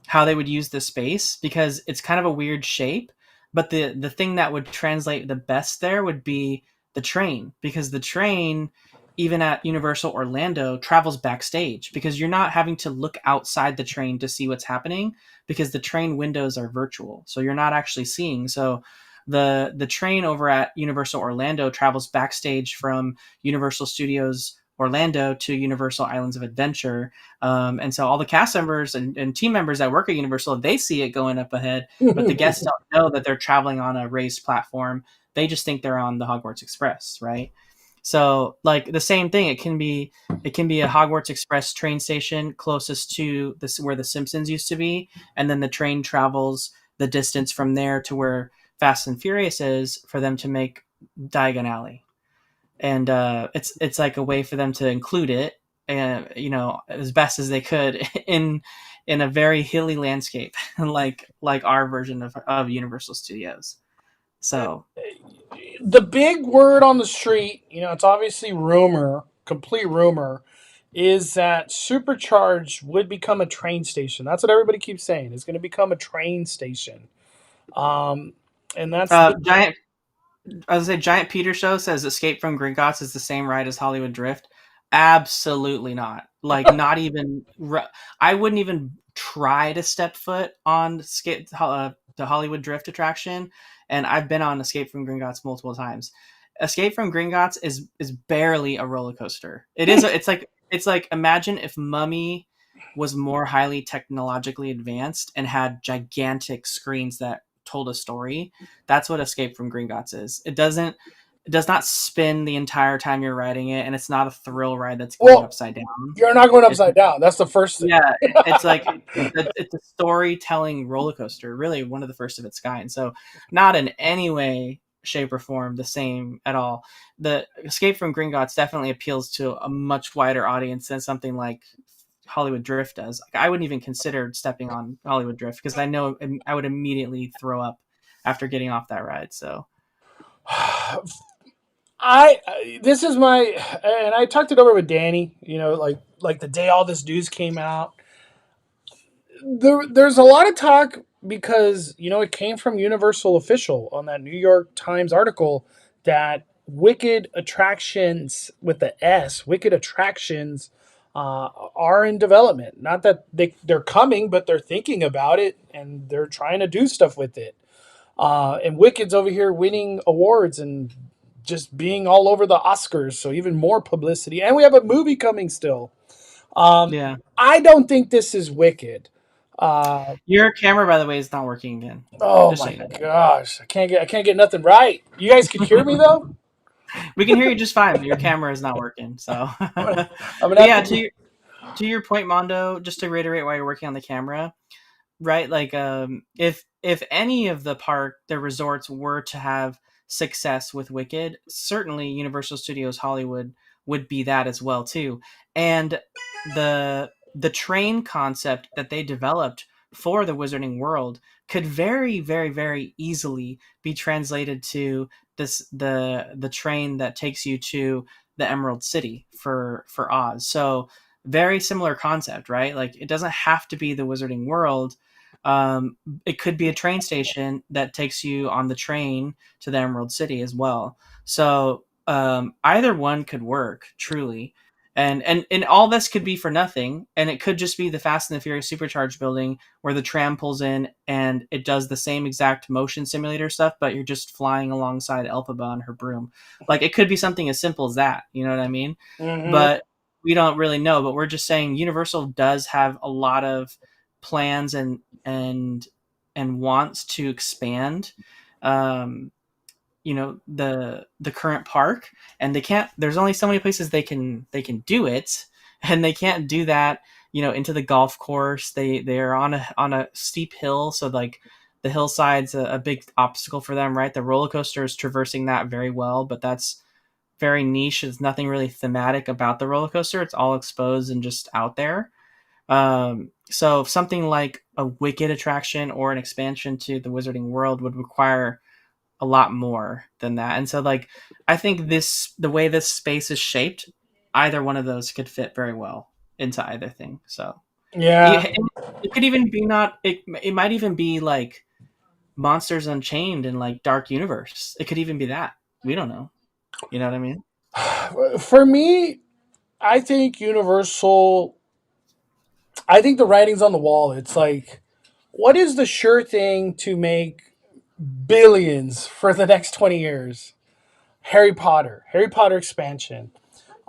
how they would use the space, because it's kind of a weird shape. But the thing that would translate the best there would be the train, because the train, even at Universal Orlando, travels backstage, because you're not having to look outside the train to see what's happening, because the train windows are virtual, so you're not actually seeing. So the train over at Universal Orlando travels backstage from Universal Studios Orlando to Universal Islands of Adventure, and so all the cast members and team members that work at Universal, they see it going up ahead, but the guests don't know that they're traveling on a raised platform. They just think they're on the Hogwarts Express, right? So like the same thing, it can be a Hogwarts Express train station closest to this where the Simpsons used to be, and then the train travels the distance from there to where Fast and Furious is for them to make Diagon Alley. And it's like a way for them to include it, as best as they could in a very hilly landscape, like our version of Universal Studios. So The big word on the street, it's obviously rumor, complete rumor, is that Supercharge would become a train station. That's what everybody keeps saying. It's going to become a train station. Um, and that's the Giant I was say Giant Peter Show says Escape from Gringotts is the same ride as Hollywood Drift. Absolutely not. Like not even. I wouldn't even try to step foot on the Hollywood Drift attraction, and I've been on Escape from Gringotts multiple times. Escape from Gringotts is barely a roller coaster. It is. It's like imagine if Mummy was more highly technologically advanced and had gigantic screens that told a story. That's what Escape from Gringotts is. It does not spin the entire time you're riding it, and it's not a thrill ride that's going well, upside down. you're not going It's upside down. That's the first thing. yeah, it's like it's a storytelling roller coaster, really one of the first of its kind. So not in any way, shape, or form the same at all. The Escape from Gringotts definitely appeals to a much wider audience than something like Hollywood Drift does. Like, I wouldn't even consider stepping on Hollywood Drift because I know I would immediately throw up after getting off that ride. So This is my, and I talked it over with Danny. Like the day all this news came out. There's a lot of talk because it came from Universal Official on that New York Times article that Wicked Attractions with the S, Wicked Attractions, are in development. Not that they're coming, but they're thinking about it and they're trying to do stuff with it. And Wicked's over here winning awards and just being all over the Oscars, so even more publicity. And we have a movie coming still. yeah, I don't think this is Wicked. Uh, your camera, by the way, is not working again. oh Just so my you gosh, I can't get nothing right. You guys can hear me know. though. We can hear you just fine, but your camera is not working. So, I'm gonna, but I'm gonna have yeah, to. to your point, Mondo, just to reiterate why you're working on the camera, right? Like, if any of the resorts were to have success with Wicked, certainly Universal Studios Hollywood would be that as well too. And the train concept that they developed for the Wizarding World could very, very, very easily be translated to the train that takes you to the Emerald City for Oz. So very similar concept, right? Like it doesn't have to be the Wizarding World. It could be a train station that takes you on the train to the Emerald City as well. So either one could work truly, and all this could be for nothing, and it could just be the Fast and the Furious Supercharged building where the tram pulls in and it does the same exact motion simulator stuff, but you're just flying alongside Elphaba on her broom. Like it could be something as simple as that. You know what I mean? Hmm. But we don't really know. But we're just saying Universal does have a lot of plans and wants to expand um the current park, and they can't. There's only so many places they can do it, and they can't do that into the golf course. They're on a steep hill, so like the hillside's a big obstacle for them, right? The roller coaster is traversing that very well, but that's very niche. There's nothing really thematic about the roller coaster. It's all exposed and just out there. So something like a Wicked attraction or an expansion to the Wizarding World would require a lot more than that. And so like I think the way this space is shaped, either one of those could fit very well into either thing. So Yeah. it could even be not it might even be like Monsters Unchained and like Dark Universe. It could even be that. We don't know. You know what I mean? For me, I think Universal. I think the writing's on the wall. It's like, what is the sure thing to make billions for the next 20 years? Harry Potter. Harry Potter expansion.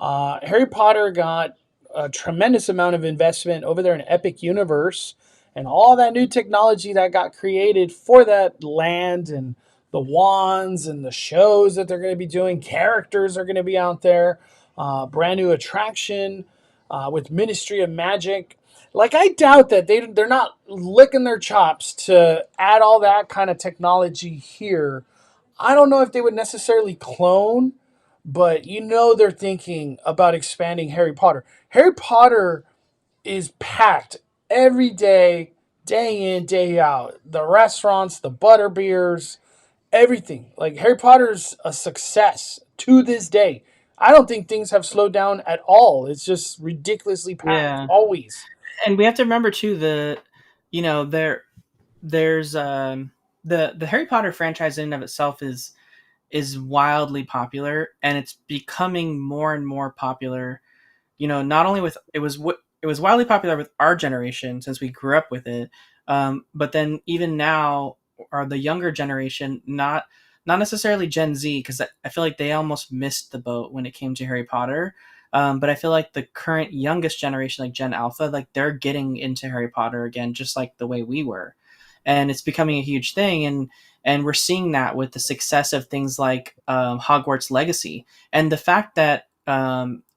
Harry Potter got a tremendous amount of investment over there in Epic Universe and all that new technology that got created for that land and the wands and the shows that they're going to be doing. Characters are going to be out there. Brand new attraction with Ministry of Magic. Like, I doubt that they're not licking their chops to add all that kind of technology here. I don't know if they would necessarily clone, but you know they're thinking about expanding Harry Potter. Harry Potter is packed every day, day in, day out. The restaurants, the butter beers, everything. Like Harry Potter's a success to this day. I don't think things have slowed down at all. It's just ridiculously packed, Yeah, always. and we have to remember too you know, there's the Harry Potter franchise in and of itself is wildly popular, and it's becoming more and more popular. You know, not only with it was wildly popular with our generation since we grew up with it, but then even now, are the younger generation, not necessarily Gen Z, because I feel like they almost missed the boat when it came to Harry Potter. But I feel like the current youngest generation, like Gen Alpha, like they're getting into Harry Potter again, just like the way we were, and it's becoming a huge thing. And we're seeing that with the success of things like Hogwarts Legacy, and the fact that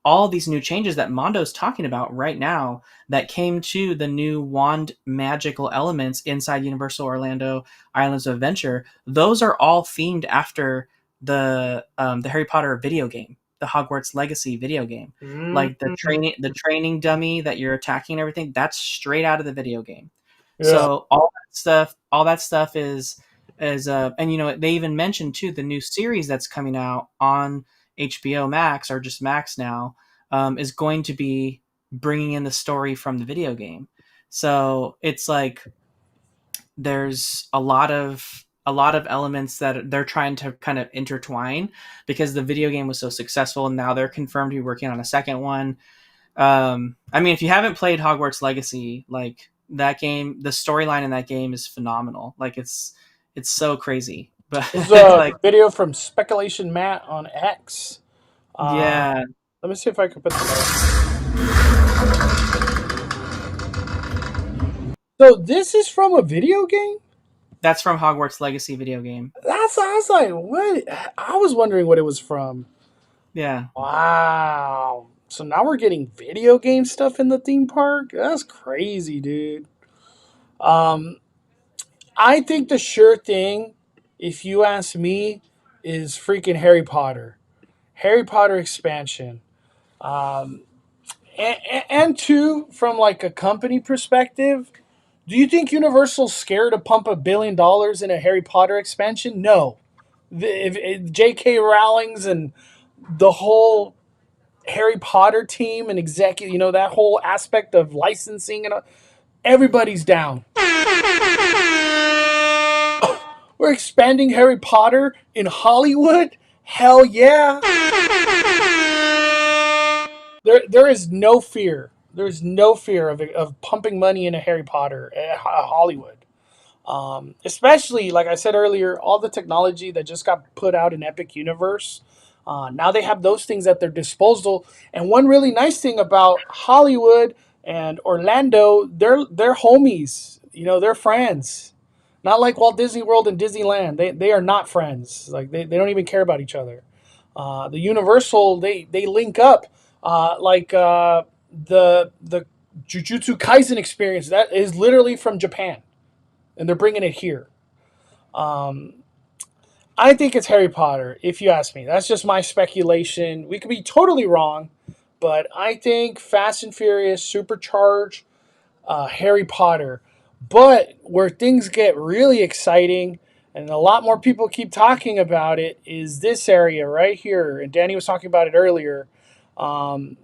all these new changes that Mondo's talking about right now that came to the new wand magical elements inside Universal Orlando Islands of Adventure, those are all themed after the Harry Potter video game, the Hogwarts Legacy video game. Like Mm-hmm. the training dummy that you're attacking and everything, that's straight out of the video game. Yeah. So all that stuff is and you know they even mentioned too the new series that's coming out on HBO Max, or just Max now, is going to be bringing in the story from the video game. So it's like there's a lot of elements that they're trying to kind of intertwine because the video game was so successful, and now they're confirmed to be working on a second one. I mean, if you haven't played Hogwarts Legacy, like that game, the storyline in that game is phenomenal. Like it's so crazy, but There's a like video from Speculation Matt on X. yeah, Let me see if I can put that up. So this is from a video game? that's from Hogwarts Legacy video game. I was like, what? I was wondering what it was from. Yeah, Wow. So now we're getting video game stuff in the theme park? That's crazy, dude. Um, I think the sure thing, if you ask me, is freaking Harry Potter. Harry Potter expansion. Um, and two, from like a company perspective, do you think Universal's scared to pump $1 billion in a Harry Potter expansion? No. If J.K. Rowling's and the whole Harry Potter team and executive, that whole aspect of licensing and everybody's down. We're expanding Harry Potter in Hollywood? Hell yeah. There is no fear. There's no fear of pumping money into Harry Potter at Hollywood. Especially, like I said earlier, all the technology that just got put out in Epic Universe. Now they have those things at their disposal. And one really nice thing about Hollywood and Orlando, they're homies. They're friends. Not like Walt Disney World and Disneyland. They are not friends. Like they don't even care about each other. The Universal, they link up. The Jujutsu Kaisen experience that is literally from Japan, and they're bringing it here. Um, I think it's Harry Potter, if you ask me. That's just my speculation. We could be totally wrong, but I think Fast and Furious supercharge Harry Potter. But where things get really exciting, and a lot more people keep talking about it, is this area right here. And Danny was talking about it earlier. Um,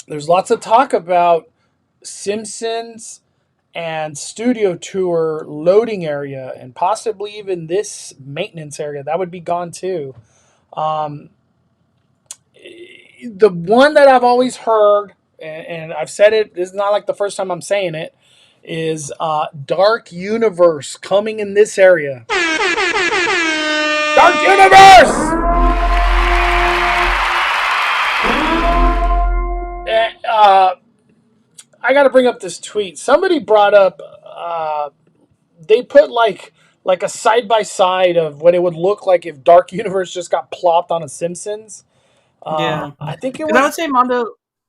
there's lots of talk about Simpsons and studio tour loading area, and possibly even this maintenance area that would be gone too. Um, the one that I've always heard, and I've said it, this is not like the first time I'm saying it, is Dark Universe coming in this area. Dark Universe! Uh, I got to bring up this tweet. Somebody brought up. They put like a side by side of what it would look like if Dark Universe just got plopped on a Simpsons. yeah. I think it Because I was. would say Mondo,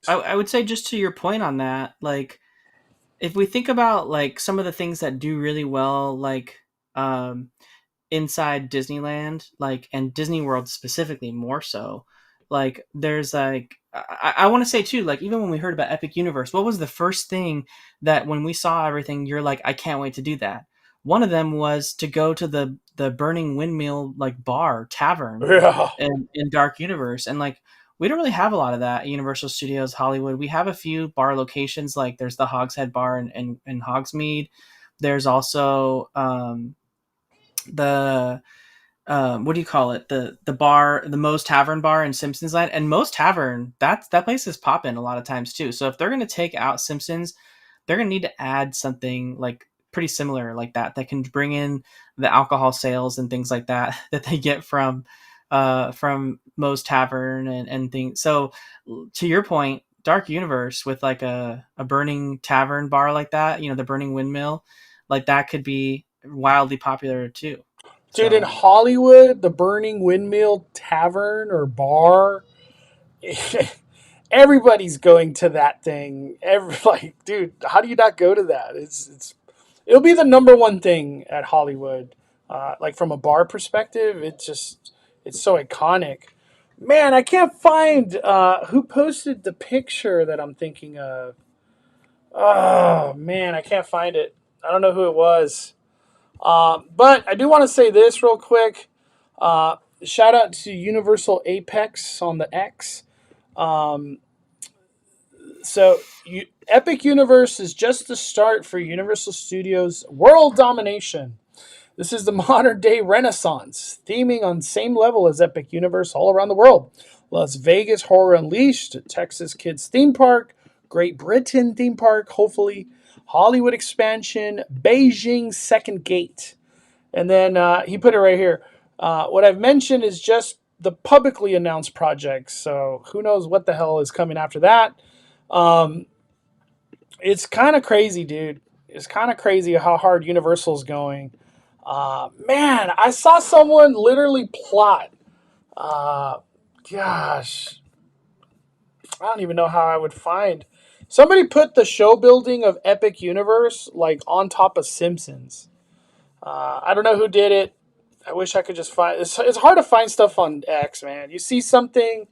I would say just to your point on that, like if we think about like some of the things that do really well, like um, inside Disneyland, like and Disney World specifically more so. Like there's like I want to say too, like even when we heard about Epic Universe, what was the first thing that when we saw everything, you're like, I can't wait to do that. One of them was to go to the Burning Windmill like bar tavern Yeah. in Dark Universe, and like we don't really have a lot of that at Universal Studios Hollywood. We have a few bar locations, like there's the Hogshead Bar in Hogsmeade. There's also the what do you call it, the bar, the Moe's Tavern bar in Simpsons Land, and Moe's Tavern, that place is popping a lot of times too. So if they're going to take out Simpsons, they're going to need to add something like pretty similar like that can bring in the alcohol sales and things like that that they get from Moe's Tavern and things. So to your point, Dark Universe with like a burning tavern bar like that, the Burning Windmill, like that could be wildly popular too. Dude, in So Hollywood, the Burning Windmill Tavern or bar, everybody's going to that thing. Like, dude, how do you not go to that? It'll be the number one thing at Hollywood. Like from a bar perspective, it's so iconic. Man, I can't find who posted the picture that I'm thinking of. Oh man, I can't find it. I don't know who it was. But I do want to say this real quick. Shout out to Universal Apex on the X. Um, Epic Universe is just the start for Universal Studios' world domination. This is the modern day Renaissance, theming on same level as Epic Universe all around the world. Las Vegas Horror Unleashed, Texas Kids Theme Park, Great Britain Theme Park, hopefully, Hollywood expansion, Beijing Second Gate. And then he put it right here. What I've mentioned is just the publicly announced projects. So who knows what the hell is coming after that. Um, it's kind of crazy, dude. It's kind of crazy how hard Universal's going. Man, I saw someone literally plot. Uh, Gosh, I don't even know how I would find. Somebody put the show building of Epic Universe like on top of Simpsons. I don't know who did it. I wish I could just find. It's hard to find stuff on X, man. You see something,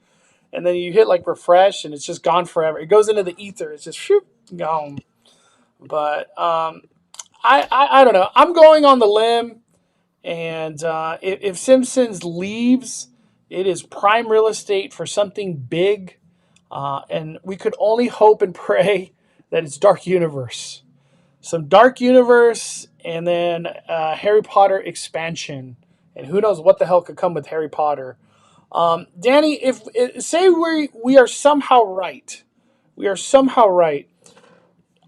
and then you hit like refresh, and it's just gone forever. It goes into the ether. It's just shoop, gone. But I don't know. I'm going on the limb, and if Simpsons leaves, it is prime real estate for something big, and we could only hope and pray that it's Dark Universe. Some Dark Universe, and then Harry Potter expansion, and who knows what the hell could come with Harry Potter. Danny, if say we are somehow right, we are somehow right.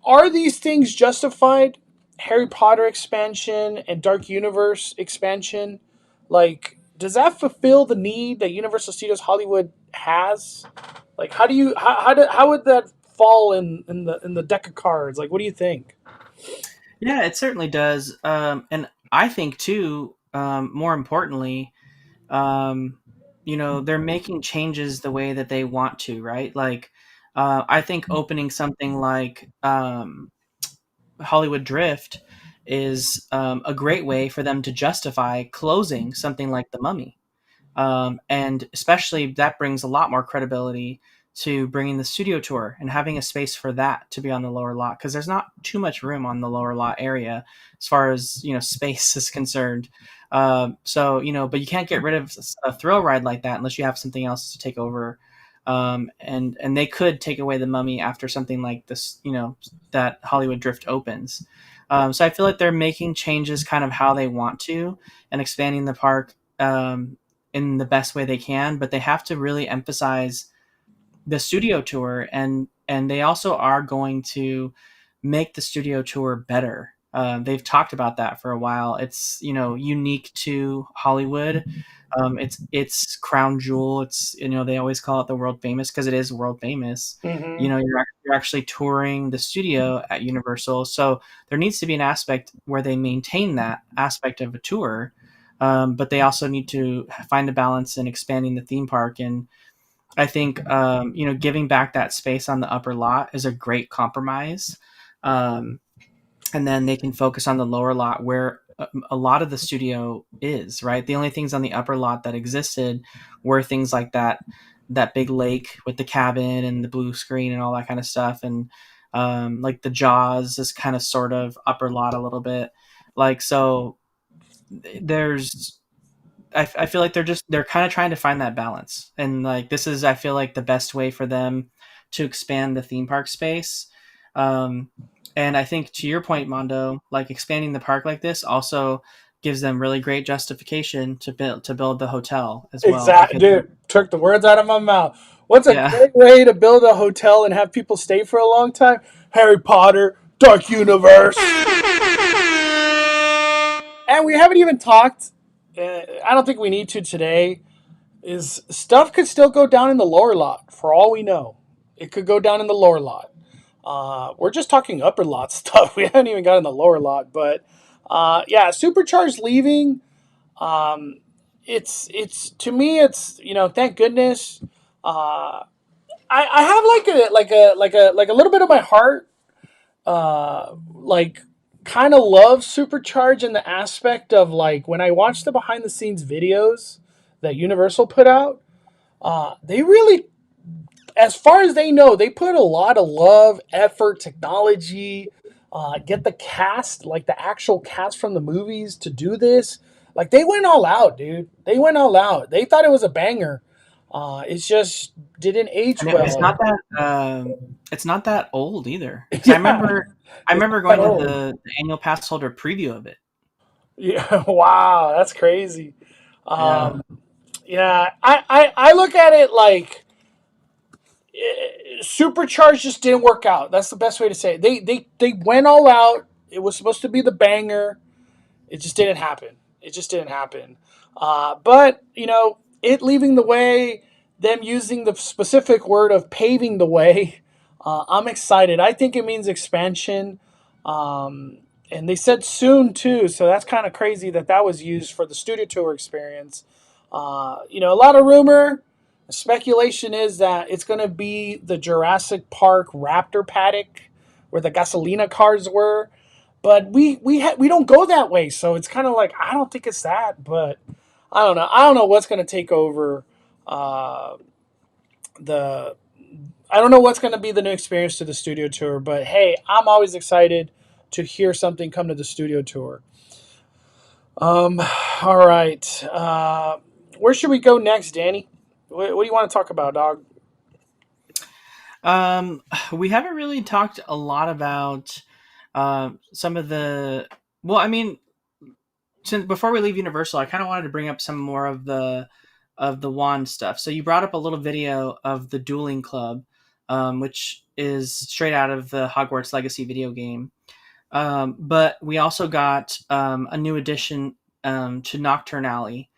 Are these things justified? Harry Potter expansion and Dark Universe expansion, like, does that fulfill the need that Universal Studios Hollywood has? Like, how would that fall in the deck of cards? Like, what do you think? yeah, it certainly does. And I think too, more importantly, um, they're making changes the way that they want to, right? Like, I think opening something like Hollywood Drift is a great way for them to justify closing something like The Mummy. And especially that brings a lot more credibility to bringing the studio tour and having a space for that to be on the lower lot, because there's not too much room on the lower lot area as far as space is concerned. So but you can't get rid of a thrill ride like that unless you have something else to take over. And they could take away the Mummy after something like this, that Hollywood Drift opens. So I feel like they're making changes kind of how they want to and expanding the park in the best way they can, but they have to really emphasize the studio tour, and they also are going to make the studio tour better. They've talked about that for a while. It's unique to Hollywood. It's crown jewel. It's they always call it the world famous because it is world famous. Mm-hmm. You're actually touring the studio at Universal, so there needs to be an aspect where they maintain that aspect of a tour, but they also need to find a balance in expanding the theme park. And I think giving back that space on the upper lot is a great compromise. Um, and then they can focus on the lower lot where a lot of the studio is, right. The only things on the upper lot that existed were things like that big lake with the cabin and the blue screen and all that kind of stuff, and like the Jaws is kind of sort of upper lot a little bit, like so. There's I feel like they're kind of trying to find that balance, and like this is I feel like the best way for them to expand the theme park space. Um, and I think to your point, Mondo, like expanding the park like this also gives them really great justification to build the hotel as well Exactly, because dude. Took the words out of my mouth. What's a yeah. great way to build a hotel and have people stay for a long time? Harry Potter, Dark Universe. And we haven't even talked. I don't think we need to today. Is stuff could still go down in the lower lot for all we know. It could go down in the lower lot. We're just talking upper lot stuff. We haven't even got in the lower lot, but yeah, supercharged leaving. Um, it's to me, it's thank goodness. Uh, I have like a little bit of my heart, like kind of love Supercharge in the aspect of like when I watch the behind the scenes videos that Universal put out. They really, as far as they know, they put a lot of love, effort, technology, get the cast, like the actual cast from the movies to do this. Like they went all out, dude. They went all out. They thought it was a banger. It just didn't age And well. it's not that old either because I Yeah, remember I it's remember not that going to old. the annual pass holder preview of it. Yeah, wow, that's crazy. Yeah. Um, yeah, I look at it like Supercharged just didn't work out. That's the best way to say it. They went all out. It was supposed to be the banger. It just didn't happen. It just didn't happen. But it leaving the way, them using the specific word of paving the way. I'm excited. I think it means expansion. Um, and they said soon too, so that's kind of crazy that that was used for the studio tour experience. A lot of rumor, speculation is that it's going to be the Jurassic Park Raptor paddock where the gasolina cars were, but we don't go that way, so it's kind of like I don't think it's that, but I don't know. I don't know what's going to take over uh, the. I don't know what's going to be the new experience to the studio tour, but hey, I'm always excited to hear something come to the studio tour. All right. Where should we go next, Danny? What do you want to talk about, dog? Um, we haven't really talked a lot about some of the. Well, I mean, since before we leave Universal, I kind of wanted to bring up some more of the wand stuff. So you brought up a little video of the Dueling Club, which is straight out of the Hogwarts Legacy video game. But we also got a new addition to Nocturne Alley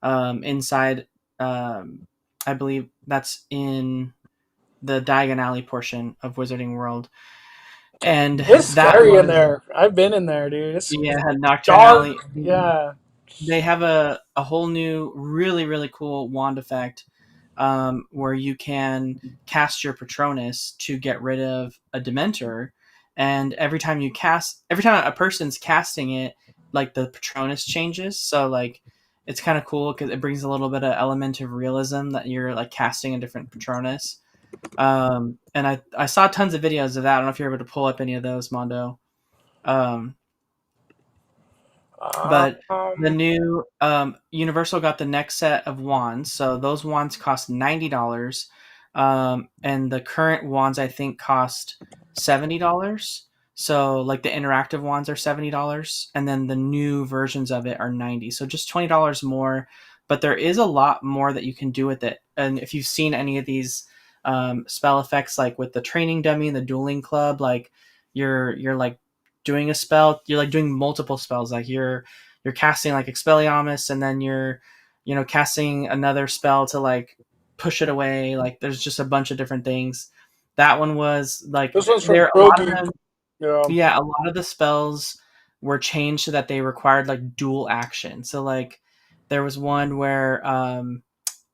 inside. Um, I believe that's in the Diagon Alley portion of Wizarding World, and It's that scary in was there. I've been in there, dude. It's yeah Nocturne Alley. dark. Yeah. They have a whole new really cool wand effect where you can cast your Patronus to get rid of a Dementor, and every time a person's casting it, like the Patronus changes. So like it's kind of cool because it brings a little bit of element of realism that you're like casting a different Patronus. And I saw tons of videos of that. I don't know if you're able to pull up any of those, Mondo. Um, but the Um, new Universal got the next set of wands, so those wands cost $90, and the current wands I think cost $70. So like the interactive wands are $70, and then the new versions of it are 90. So just $20 more, but there is a lot more that you can do with it. And if you've seen any of these spell effects, like with the training dummy and the dueling club, like you're like doing a spell, you're like doing multiple spells, like you're casting like Expelliarmus, and then you're casting another spell to like push it away. Like there's just a bunch of different things. That one was like this one's from there a lot of Grogu. them. Yeah. Yeah, a lot of the spells were changed so that they required like dual action. So like there was one where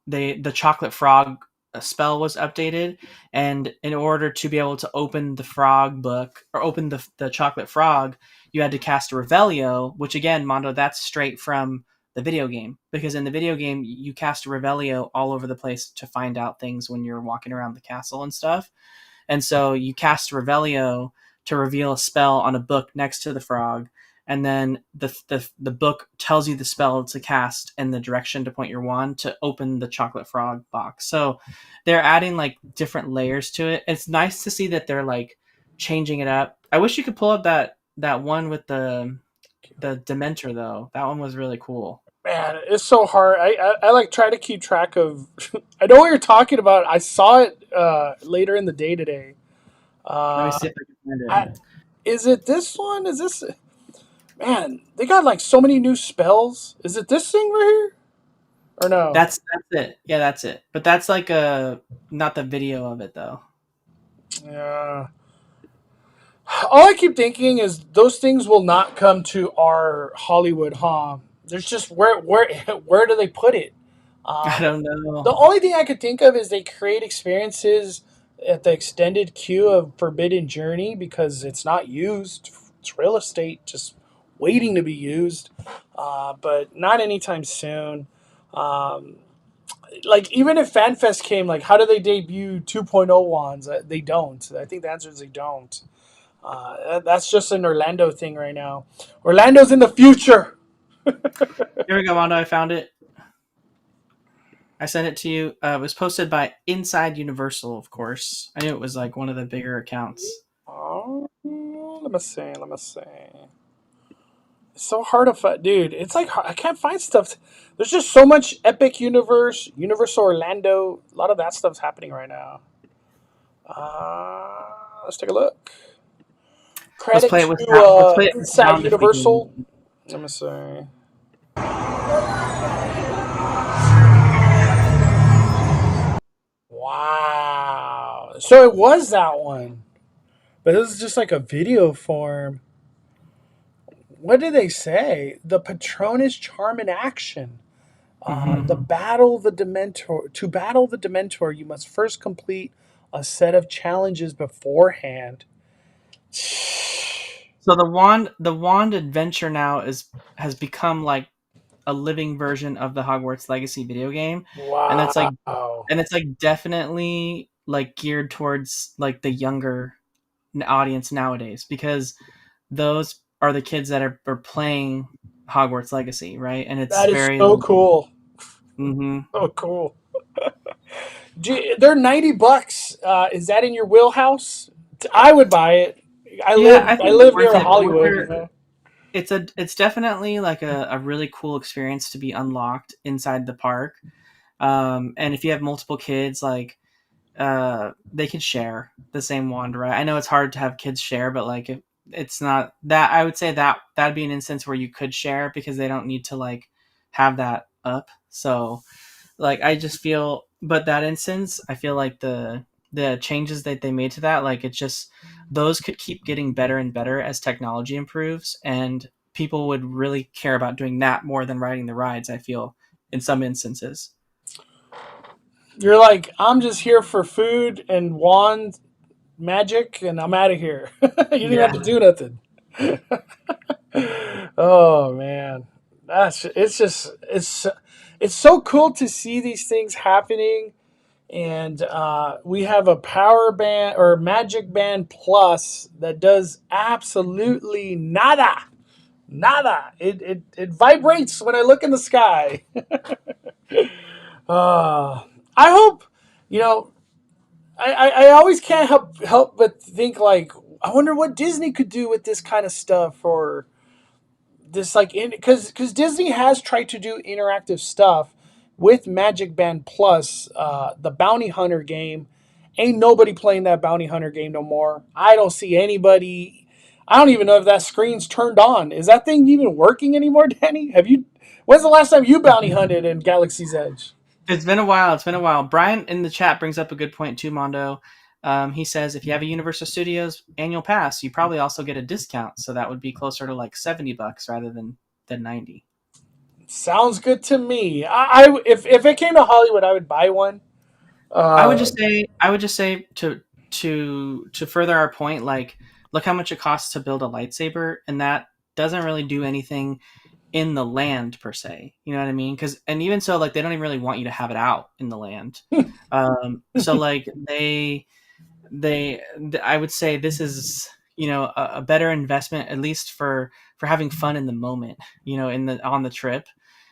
the chocolate frog spell was updated, and in order to be able to open the frog book or open the chocolate frog, you had to cast Revelio, which again, Mondo, that's straight from the video game, because in the video game you cast Revelio all over the place to find out things when you're walking around the castle and stuff. And so you cast Revelio to reveal a spell on a book next to the frog, and then the book tells you the spell to cast and the direction to point your wand to open the chocolate frog box. So they're adding like different layers to it. It's nice to see that they're like changing it up. I wish you could pull up that one with the Dementor though. That one was really cool. Man, it's so hard. I like try to keep track of. I know what you're talking about. I saw it later in the day today. Let me Uh, see if I can I, find it. is it this one? Is this? Man, they got like so many new spells. Is it this thing right here or no? That's it. Yeah, that's it. But that's like a not the video of it though. Yeah. All I keep thinking is those things will not come to our Hollywood, huh? There's just where do they put it? I Um, don't know. the only thing I could think of is they create experiences at the extended queue of Forbidden Journey because it's not used. It's real estate just waiting to be used, but not anytime soon. Um, like even if FanFest came, like how do they debut 2.0 wands? They don't. I think the answer is they don't. That's just an Orlando thing right now. Orlando's in the future. Here we go, Mondo. I found it. I sent it to you. It was posted by Inside Universal, of course. I knew it was like one of the bigger accounts. Let me see. Let me see. It's so hard to find, dude. It's like I can't find stuff. There's just so much Epic Universe, Universal Orlando. A lot of that stuff's happening right now. Let's take a look. Let's Credit play it with to sound. Let's play it with Inside sound if we Universal. can. Let me see. Wow. So it was that one, but this is just like a video form. What did they say? The Patronus charm in action. The Mm-hmm. battle the Dementor. To battle the Dementor, you must first complete a set of challenges beforehand. So the wand adventure now has become like a living version of the Hogwarts Legacy video game, and that's like Wow. it's like definitely like geared towards like the younger audience nowadays, because those are the kids that are playing Hogwarts Legacy, right? And it's That is very so like, cool. mm-hmm. So cool. They're $90. Is that in your wheelhouse? I would buy it. Yeah, I I think it's live worth near it. Hollywood, you know. It's definitely like a really cool experience to be unlocked inside the park. And if you have multiple kids, like they can share the same wand, right? I know it's hard to have kids share, but like if it's not that, I would say that that'd be an instance where you could share because they don't need to like have that up. So like I just feel, but that instance I feel like the changes that they made to that, like it just, those could keep getting better and better as technology improves, and people would really care about doing that more than riding the rides, I feel, in some instances. You're like, I'm just here for food and wand magic, and I'm out of here. You didn't Yeah. have to do nothing. Oh man, that's it's just it's so cool to see these things happening. And we have a power band or magic band plus that does absolutely nada, nada. It vibrates when I look in the sky. I hope, you know, I always can't help but think like I wonder what Disney could do with this kind of stuff, or this like in because Disney has tried to do interactive stuff with Magic Band Plus, the Bounty Hunter game. Ain't nobody playing that Bounty Hunter game no more. I don't see anybody. I don't even know if that screen's turned on. Is that thing even working anymore, Danny? Have you? When's the last time you bounty hunted in Galaxy's Edge? It's been a while. It's been a while. Brian in the chat brings up a good point too, Mondo. He says if you have a Universal Studios annual pass, you probably also get a discount, so that would be closer to like $70 rather than 90. Sounds good to me. If it came to Hollywood, I would buy one. Uh, I would just say to further our point, like look how much it costs to build a lightsaber, and that doesn't really do anything in the land per se. You know what I mean? Because and even so, like they don't even really want you to have it out in the land. So like I would say this is a better investment at least for having fun in the moment. In the on the trip,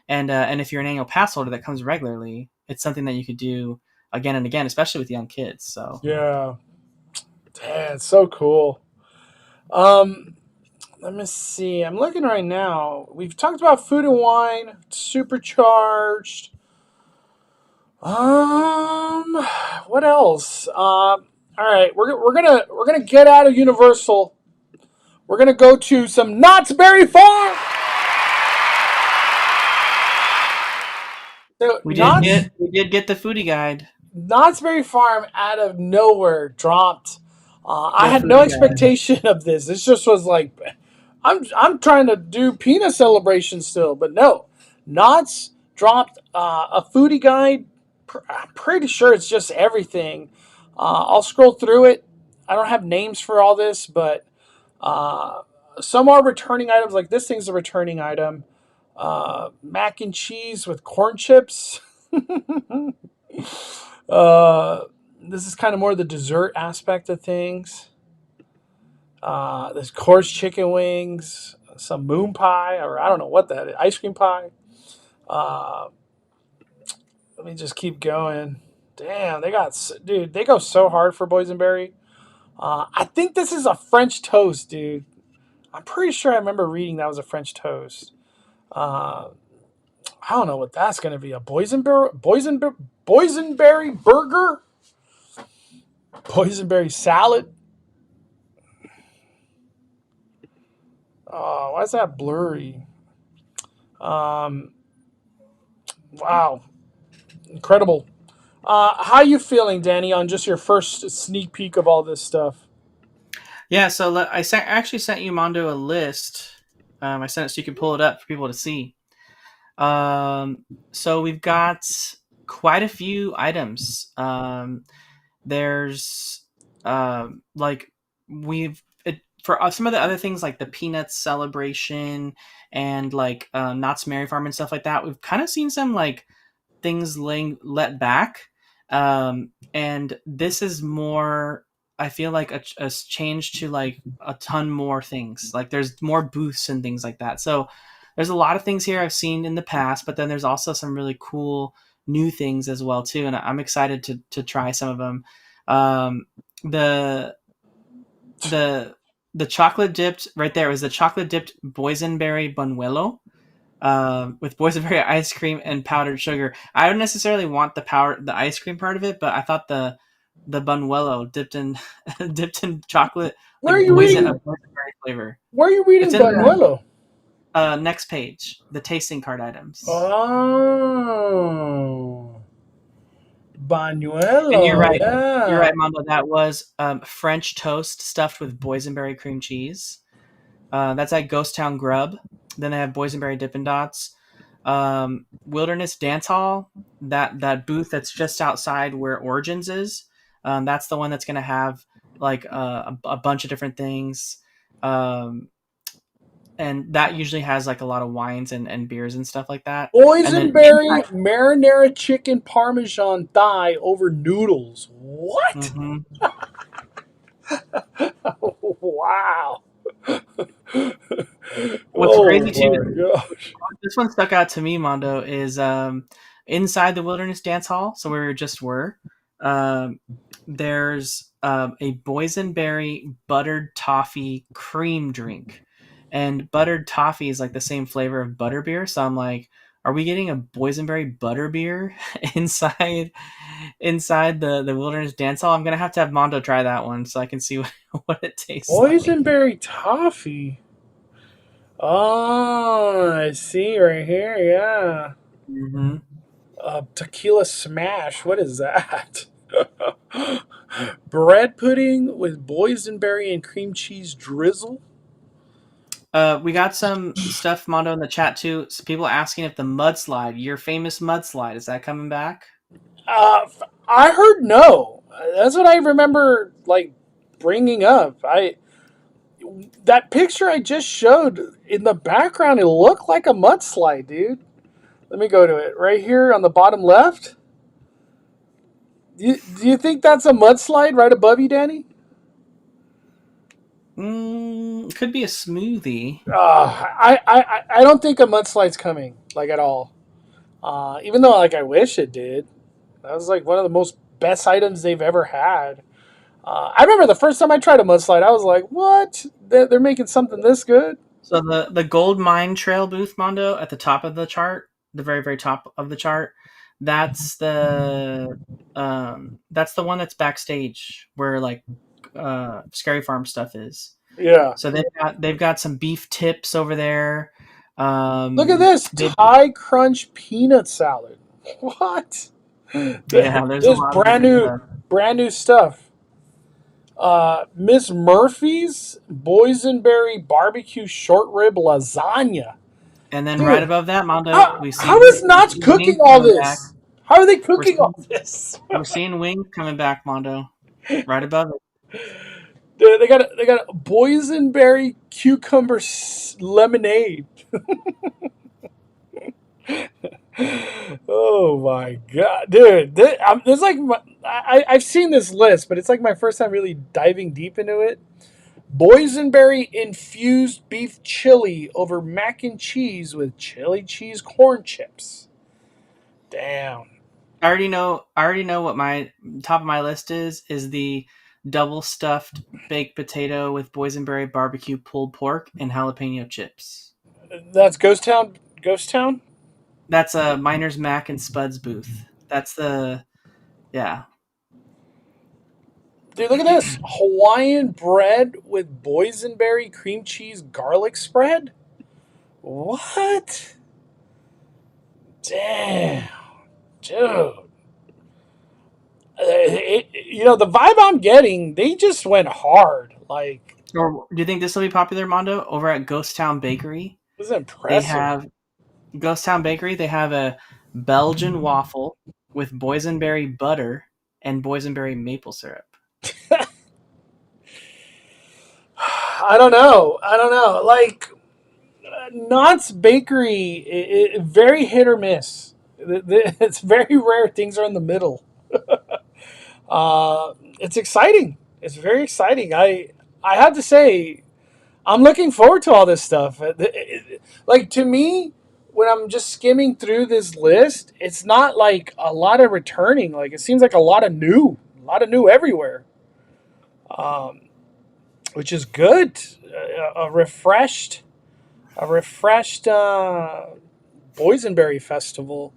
and if you're an annual pass holder that comes regularly, it's something that you could do again and again, especially with young kids. So Yeah. Damn, it's so cool. Um, Let me see. I'm looking right now. We've talked about food and wine, supercharged. Um, what else? All right, we're gonna get out of Universal. We're gonna go to some Knott's Berry Farm. So we did get the foodie guide. Knott's Berry Farm out of nowhere dropped. I The had no foodie guide. expectation of this. This just was like, I'm trying to do peanut celebration still, but no. Knott's dropped a foodie guide. I'm pretty sure it's just everything. I'll scroll through it. I don't have names for all this, but uh, some are returning items. Like this thing's a returning item. Mac and cheese with corn chips. uh, this is kind of more the dessert aspect of things. There's course chicken wings, some moon pie, or I don't know what that is, ice cream pie. Uh, Let me just keep going. Damn, dude, they go so hard for boysenberry. I think this is a French toast, dude. I'm pretty sure I remember reading that was a French toast. Uh, I don't know what that's gonna be. A boysenberry burger, boysenberry salad. Oh, why is that blurry? Um, wow, incredible. How you feeling, Danny, on just your first sneak peek of all this stuff? Yeah, so actually sent you Mondo a list. I sent it so you can pull it up for people to see. So we've got quite a few items. There's like for some of the other things like the Peanuts celebration and like Knott's Merry Farm and stuff like that. We've kind of seen some like things laying let back, and this is more. I feel like a change to like a ton more things. Like there's more booths and things like that. So there's a lot of things here I've seen in the past, but then there's also some really cool new things as well too, and I'm excited to try some of them. Um, the the the chocolate dipped right there was the chocolate dipped boysenberry bunuelo with boysenberry ice cream and powdered sugar. I don't necessarily want the ice cream part of it, but I thought the bunuelo dipped in chocolate Where are like you a reading? boysenberry flavor. Where are you It's reading in the Buñuelo? next page, the tasting card items. Oh, And you're Bañuelo, right. You're yeah. right, Mondo. That was French toast stuffed with boysenberry cream cheese. That's at Ghost Town Grub. Then they have Boysenberry Dippin' Dots. Wilderness Dance Hall, that booth that's just outside where Origins is. That's the one that's going to have like a bunch of different things. Um, and that usually has like a lot of wines and beers and stuff like that. And then Boysenberry marinara chicken parmesan thigh over noodles. What? mhm. Wow. What's Oh crazy too, my gosh. this one stuck out to me, Mondo, is inside the Wilderness Dance Hall. So where we just were, um, there's a boysenberry buttered toffee cream drink, and buttered toffee is like the same flavor of butterbeer. So I'm like, are we getting a boysenberry butterbeer inside the Wilderness Dance Hall? I'm gonna have to have Mondo try that one so I can see what it tastes like. Boysenberry toffee. Oh, I see right here. Yeah. Hmm. Tequila smash. What is that? Bread pudding with boysenberry and cream cheese drizzle. We got some stuff, Mondo, in the chat too. So people asking if the mudslide, your famous mudslide, is that coming back? I heard no. That's what I remember, like bringing up. that picture I just showed in the background, it looked like a mudslide, dude. Let me go to it right here on the bottom left. Do you think that's a mudslide right above you, Danny? Could be a smoothie. I don't think a mudslide's coming like at all. Even though like I wish it did. That was like one of the most best items they've ever had. I remember the first time I tried a mudslide, I was like, "What? They're making something this good?" So the Gold Mine Trail booth, Mondo, at the top of the chart, the very very top of the chart, that's that's the one that's backstage where like Scary Farm stuff is. Yeah. So they've got some beef tips over there. Look at this They Thai crunch peanut salad. What? Yeah, there's a This lot of different stuff. brand new stuff. Miss Murphy's boysenberry barbecue short rib lasagna. And then right Dude, above that, Mondo, how is we Knott's see cooking Wings all coming back. this? How are they We're cooking all seeing this? we're seeing Wings coming back, Mondo. Right above it. They got a boysenberry cucumber lemonade. Oh my god, dude! There's like I've seen this list, but it's like my first time really diving deep into it. Boysenberry infused beef chili over mac and cheese with chili cheese corn chips. Damn. I already know what my top of my list is the double stuffed baked potato with boysenberry barbecue pulled pork and jalapeno chips. That's Ghost Town. Ghost Town. That's a Miners Mac and Spuds booth. That's the yeah. Dude, look at this Hawaiian bread with boysenberry cream cheese garlic spread. What? Damn, dude. The vibe I'm getting, they just went hard. Like, Or do you think this will be popular, Mondo? Over at Ghost Town Bakery, this is they impressive. have Ghost Town Bakery. They have a Belgian waffle with boysenberry butter and boysenberry maple syrup. I don't know. I don't know. Like, Knott's Bakery, very hit or miss. It's very rare things are in the middle. It's exciting. It's very exciting. I have to say, I'm looking forward to all this stuff. Like to me, when I'm just skimming through this list, it's not like a lot of returning. Like it seems like a lot of new everywhere, um, which is good. A refreshed boysenberry festival.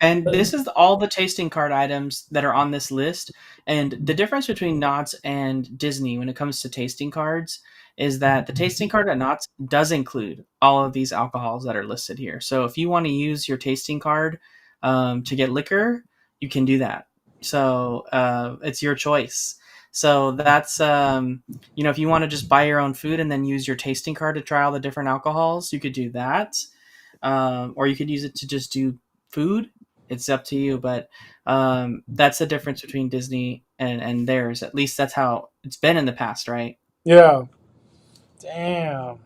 And this is all the tasting card items that are on this list. And the difference between Knott's and Disney when it comes to tasting cards is that the tasting card at Knott's does include all of these alcohols that are listed here. So if you want to use your tasting card to get liquor, you can do that. So it's your choice. So that's if you want to just buy your own food and then use your tasting card to try all the different alcohols, you could do that. Or you could use it to just do food. It's up to you, but that's the difference between Disney and theirs. At least that's how it's been in the past, right? Yeah. Damn.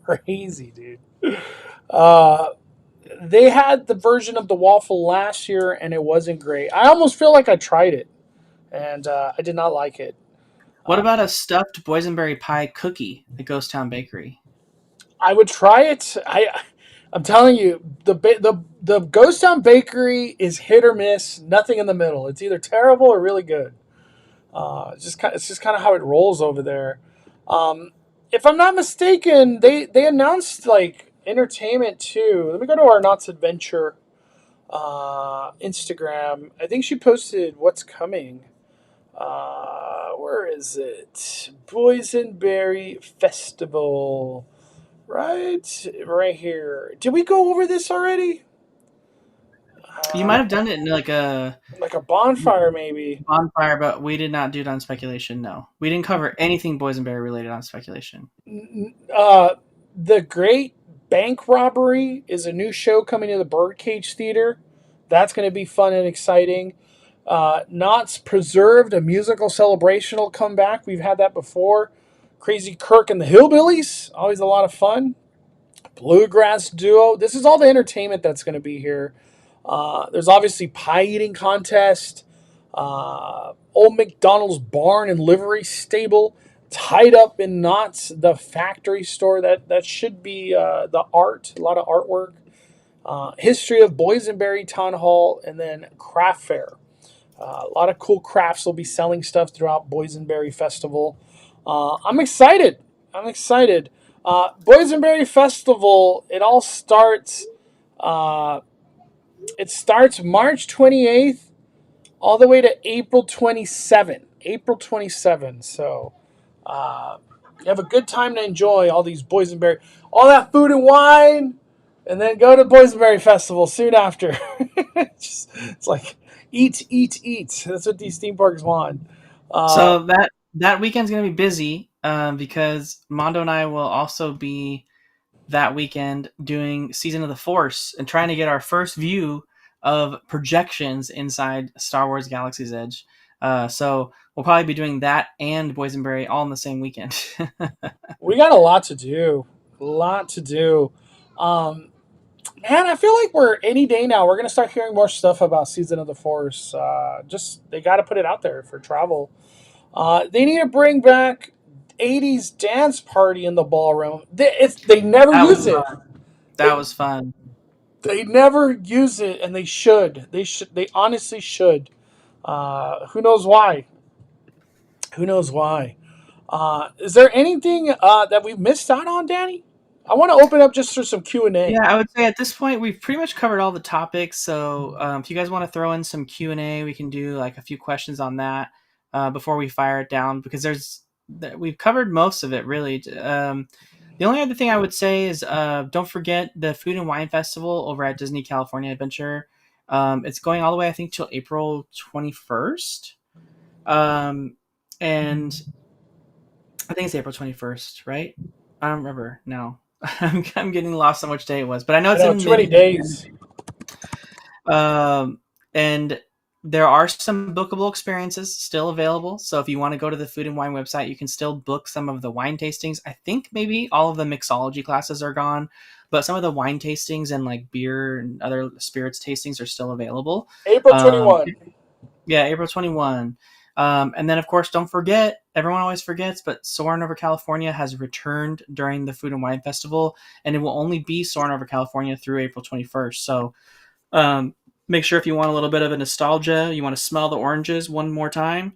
Crazy, dude. Uh, they had the version of the waffle last year, and it wasn't great. I almost feel like I tried it, and I did not like it. What Uh, about a stuffed boysenberry pie cookie at Ghost Town Bakery? I would try it. I'm telling you, the Ghost Town Bakery is hit or miss. Nothing in the middle. It's either terrible or really good. It's just kind of how it rolls over there. Um, if I'm not mistaken, they announced like entertainment too. Let me go to our Knott's Adventure Instagram. I think she posted what's coming. Where is it? Boysenberry Festival. Right here. Did we go over this already? You might have done it in like a Like a bonfire, maybe. bonfire, but we did not do it on speculation. No, we didn't cover anything boysenberry related on speculation. Uh, the Great Bank Robbery is a new show coming to the Birdcage Theater. That's going to be fun and exciting. Knott's Preserved, a musical celebration, will come back. We've had that before. Crazy Kirk and the Hillbillies, always a lot of fun. Bluegrass Duo. This is all the entertainment that's going to be here. There's obviously pie eating contest. Old McDonald's barn and livery stable. Tied up in knots, the factory store. That should be the art. A lot of artwork. History of Boysenberry Town Hall, and then craft fair. A lot of cool crafts will be selling stuff throughout Boysenberry Festival. I'm excited. I'm excited. Boysenberry Festival. It all starts. It starts March 28th all the way to April 27th. April 27th. So you have a good time to enjoy all these Boysenberry, all that food and wine, and then go to Boysenberry Festival soon after. It's like eat, eat, eat. That's what these theme parks want. So that weekend's gonna be busy because Mondo and I will also be that weekend doing Season of the Force and trying to get our first view of projections inside Star Wars Galaxy's Edge. So we'll probably be doing that and Boysenberry all in the same weekend. We got a lot to do. A lot to do. Man, I feel like we're any day now. We're gonna start hearing more stuff about Season of the Force. Just they got to put it out there for travel. They need to bring back '80s dance party in the ballroom. They never That use was it. fun. That was fun. They never use it, and they should. They should. They honestly should. Who knows why? Who knows why? Is there anything that we've missed out on, Danny? I want to open up just for some Q&A. Yeah, I would say at this point we've pretty much covered all the topics. So if you guys want to throw in some Q&A, we can do like a few questions on that before we fire it down because we've covered most of it really. The only other thing I would say is don't forget the Food and Wine Festival over at Disney California Adventure. It's going all the way I think till April 21st. And I think it's April 21st, right? I don't remember now. I'm getting lost on which day it was, but I know it's in too many days. And there are some bookable experiences still available. So if you want to go to the Food and Wine website, you can still book some of the wine tastings. I think maybe all of the mixology classes are gone, but some of the wine tastings and like beer and other spirits tastings are still available. April 21. Yeah, April 21. And then, of course, don't forget, everyone always forgets, but Soarin' Over California has returned during the Food and Wine Festival, and it will only be Soarin' Over California through April 21st. So make sure if you want a little bit of a nostalgia, you want to smell the oranges one more time,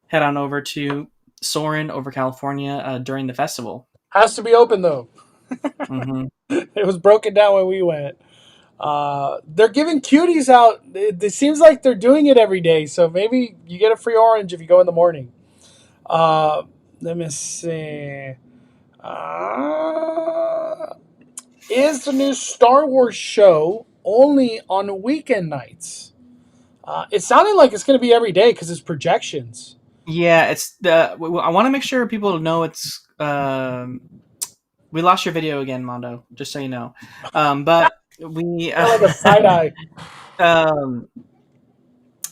head on over to Soarin' Over California during the festival. Has to be open, though. Mm-hmm. It was broken down when we went. They're giving cuties out. It seems like they're doing it every day. So maybe you get a free orange if you go in the morning. Let me see. Is the new Star Wars show only on weekend nights? It sounded like it's going to be every day because it's projections. Yeah, it's the. I want to make sure people know it's. We lost your video again, Mondo. Just so you know, but we like a side eye. I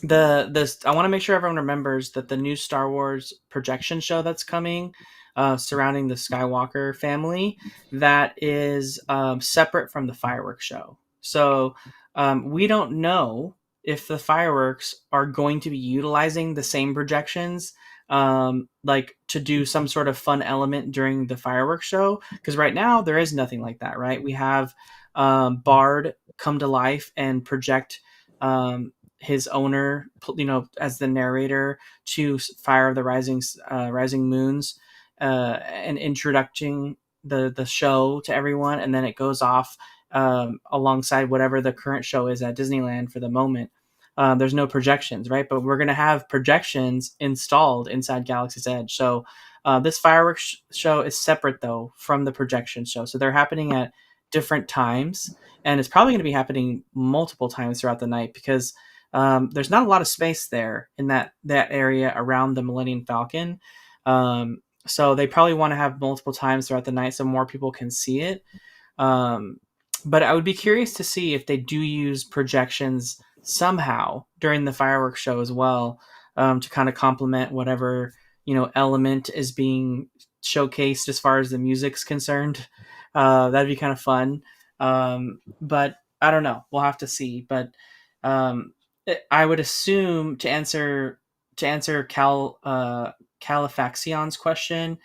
want to make sure everyone remembers that the new Star Wars projection show that's coming, surrounding the Skywalker family, that is separate from the fireworks show. So we don't know if the fireworks are going to be utilizing the same projections, like to do some sort of fun element during the fireworks show. Because right now there is nothing like that, right? We have Bard come to life and project his owner, as the narrator to Fire of the Rising Moons, and introducing the show to everyone, and then it goes off alongside whatever the current show is at Disneyland for the moment. There's no projections, right? But we're going to have projections installed inside Galaxy's Edge. So this fireworks show is separate, though, from the projection show. So they're happening at different times, and it's probably going to be happening multiple times throughout the night because there's not a lot of space there in that area around the Millennium Falcon. So they probably want to have multiple times throughout the night so more people can see it. But I would be curious to see if they do use projections somehow during the fireworks show as well, to kind of complement whatever element is being showcased as far as the music's concerned. That'd be kind of fun. But I don't know. We'll have to see. But um, I would assume to answer Califaxion's question,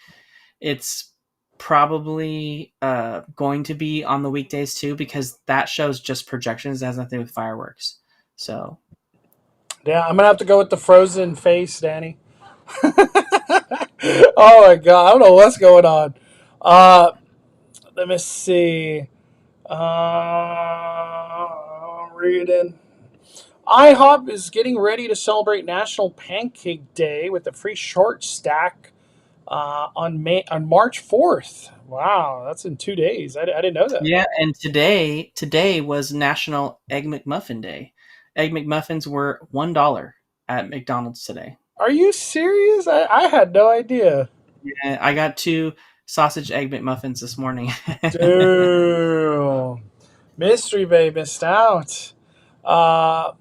it's probably going to be on the weekdays too, because that show's just projections. It has nothing with fireworks. So Yeah, I'm gonna have to go with the frozen face, Danny. Oh my god, I don't know what's going on. Uh, Let me see. Reading. IHOP is getting ready to celebrate National Pancake Day with a free short stack on March 4th. Wow, that's in 2 days. I didn't know that. yeah, and today was National Egg McMuffin Day. Egg McMuffins were $1 at McDonald's today. Are you serious? I had no idea. Yeah, I got two sausage egg McMuffins this morning. Dude, Mystery Bay missed out. Uh,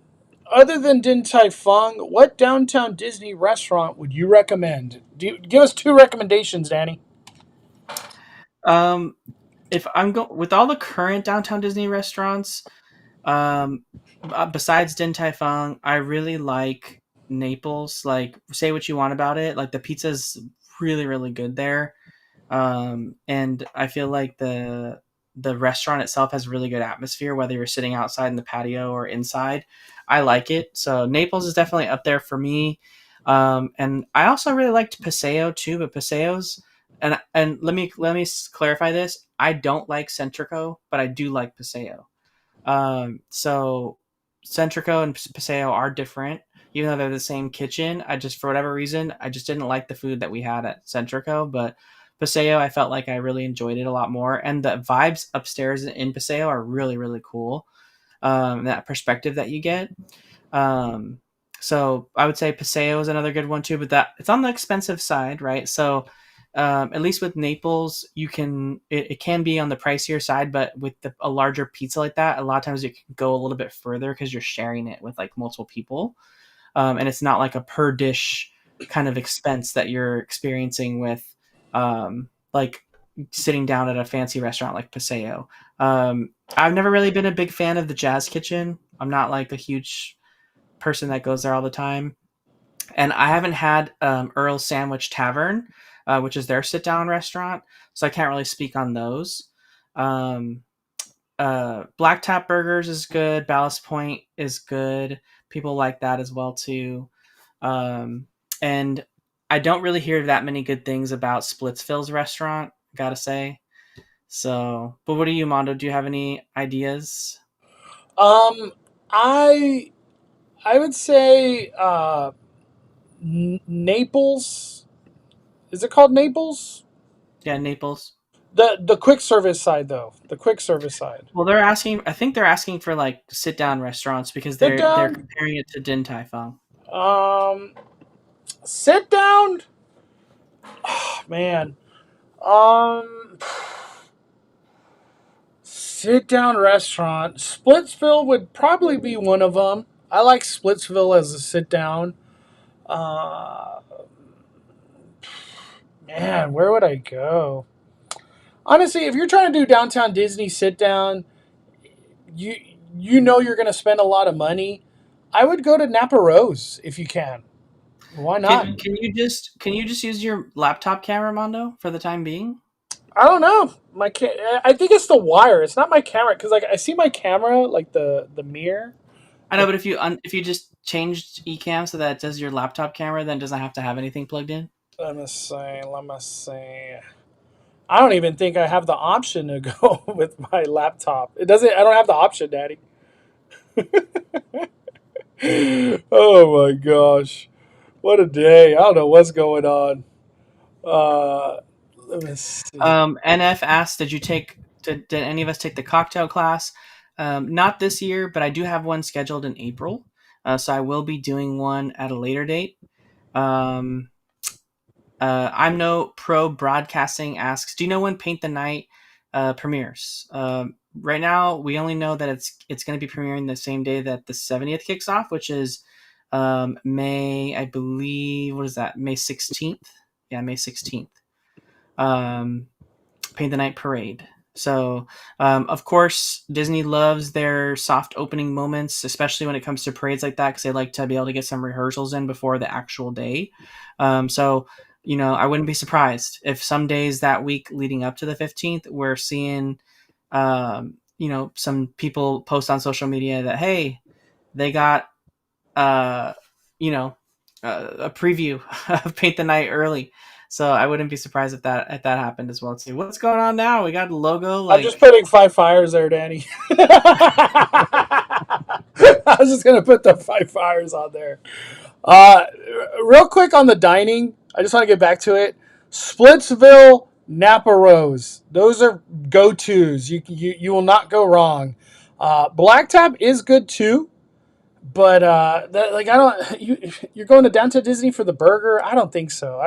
Other than Din Tai Fung, what downtown Disney restaurant would you recommend? Give us two recommendations, Danny. um, if I'm going with all the current downtown Disney restaurants, Um, besides Din Tai Fung, I really like Naples. Like, say what you want about it. Like, the pizza's really, really good there. And I feel like the restaurant itself has really good atmosphere, whether you're sitting outside in the patio or inside. I like it. So Naples is definitely up there for me. And I also really liked Paseo too, but Paseo's and let me clarify this. I don't like Centrico, but I do like Paseo. So Centrico and Paseo are different, even though they're the same kitchen. I just, for whatever reason, I just didn't like the food that we had at Centrico, but Paseo, I felt like I really enjoyed it a lot more. And the vibes upstairs in Paseo are really, really cool. That perspective that you get. Um, so I would say Paseo is another good one too, but that it's on the expensive side, right? So at least with Naples, it can be on the pricier side, but with a larger pizza like that, a lot of times you can go a little bit further because you're sharing it with like multiple people, and it's not like a per dish kind of expense that you're experiencing with like sitting down at a fancy restaurant like Paseo. I've never really been a big fan of the Jazz Kitchen. I'm not like a huge person that goes there all the time. And I haven't had Earl's Sandwich Tavern, which is their sit down restaurant, so I can't really speak on those. Um, Black Tap Burgers is good. Ballast Point is good. People like that as well too. Um, and I don't really hear that many good things about Splitsville's restaurant. Gotta say. So, but what do you, Mondo? Do you have any ideas? Um, I I would say Naples. Is it called Naples? Yeah, Naples. The quick service side though. The quick service side. Well, they're asking. I think they're asking for like sit down restaurants because Sit they're down. comparing it to Din Tai Fung. Um, Sit down. Oh, man. Um, Sit down restaurant. Splitsville would probably be one of them. I like Splitsville as a sit down. Uh, Man, where would I go? Honestly, if you're trying to do downtown Disney sit down, you you know you're going to spend a lot of money. I would go to Napa Rose if you can. Why not? Can you just use your laptop camera, Mondo, for the time being? I don't know. I think it's the wire. It's not my camera because like I see my camera like the mirror. I know, The, but if you just changed Ecamm so that it does your laptop camera, then it doesn't have to have anything plugged in. let me see. Let me see. I don't even think I have the option to go with my laptop. It doesn't. I don't have the option, Daddy. Oh my gosh, what a day! I don't know what's going on. Uh, Let me see. NF asked, did any of us take the cocktail class? Not this year, but I do have one scheduled in April, so I will be doing one at a later date. Um, I'm no pro broadcasting asks, do you know when Paint the Night premieres? Right now, we only know that it's going to be premiering the same day that the 70th kicks off, which is May, I believe. What is that? May 16th. Yeah, May 16th. um, Paint the Night Parade. So, of course, Disney loves their soft opening moments, especially when it comes to parades like that, because they like to be able to get some rehearsals in before the actual day. So, I wouldn't be surprised if some days that week leading up to the 15th, we're seeing, some people post on social media that, hey, they got, uh, you know, a preview of Paint the Night early. So I wouldn't be surprised if that happened as well too. What's going on now? We got a logo I'm just like putting five fires there, Danny. I was just gonna put the five fires on there. Uh, Real quick on the dining, I just want to get back to it. Splitsville, Napa Rose, those are go tos. You will not go wrong. Blacktop is good too. But like I don't you're going to downtown Disney for the burger? I don't think so.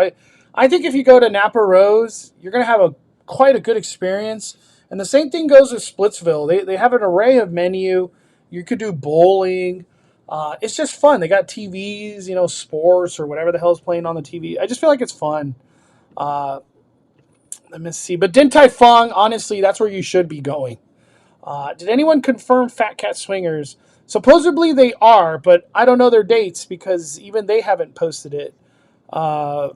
I think if you go to Napa Rose, you're gonna have a quite a good experience. And the same thing goes with Splitsville. They have an array of menu. You could do bowling. It's just fun. They got TVs, sports or whatever the hell is playing on the TV. I just feel like it's fun. Uh, Let me see. But Din Tai Fung, honestly, that's where you should be going. Did anyone confirm Fat Cat Swingers? Supposedly they are, but I don't know their dates because even they haven't posted it. Uh,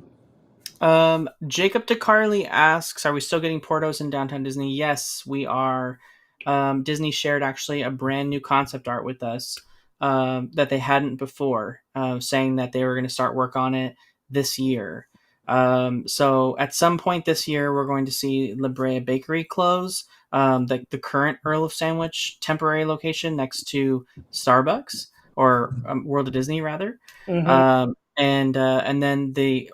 Jacob DeCarly asks, "Are we still getting Portos in downtown Disney?" Yes, we are. Disney shared actually a brand new concept art with us that they hadn't before, saying that they were going to start work on it this year. So at some point this year, we're going to see La Brea Bakery close, the current Earl of Sandwich temporary location next to Starbucks or World of Disney rather. mhm. And then the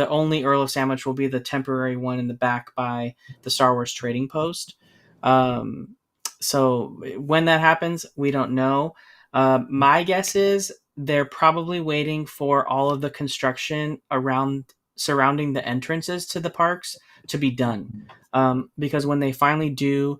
only Earl of Sandwich will be the temporary one in the back by the Star Wars Trading Post. Um, so when that happens, we don't know. My guess is they're probably waiting for all of the construction around surrounding the entrances to the parks to be done. Because when they finally do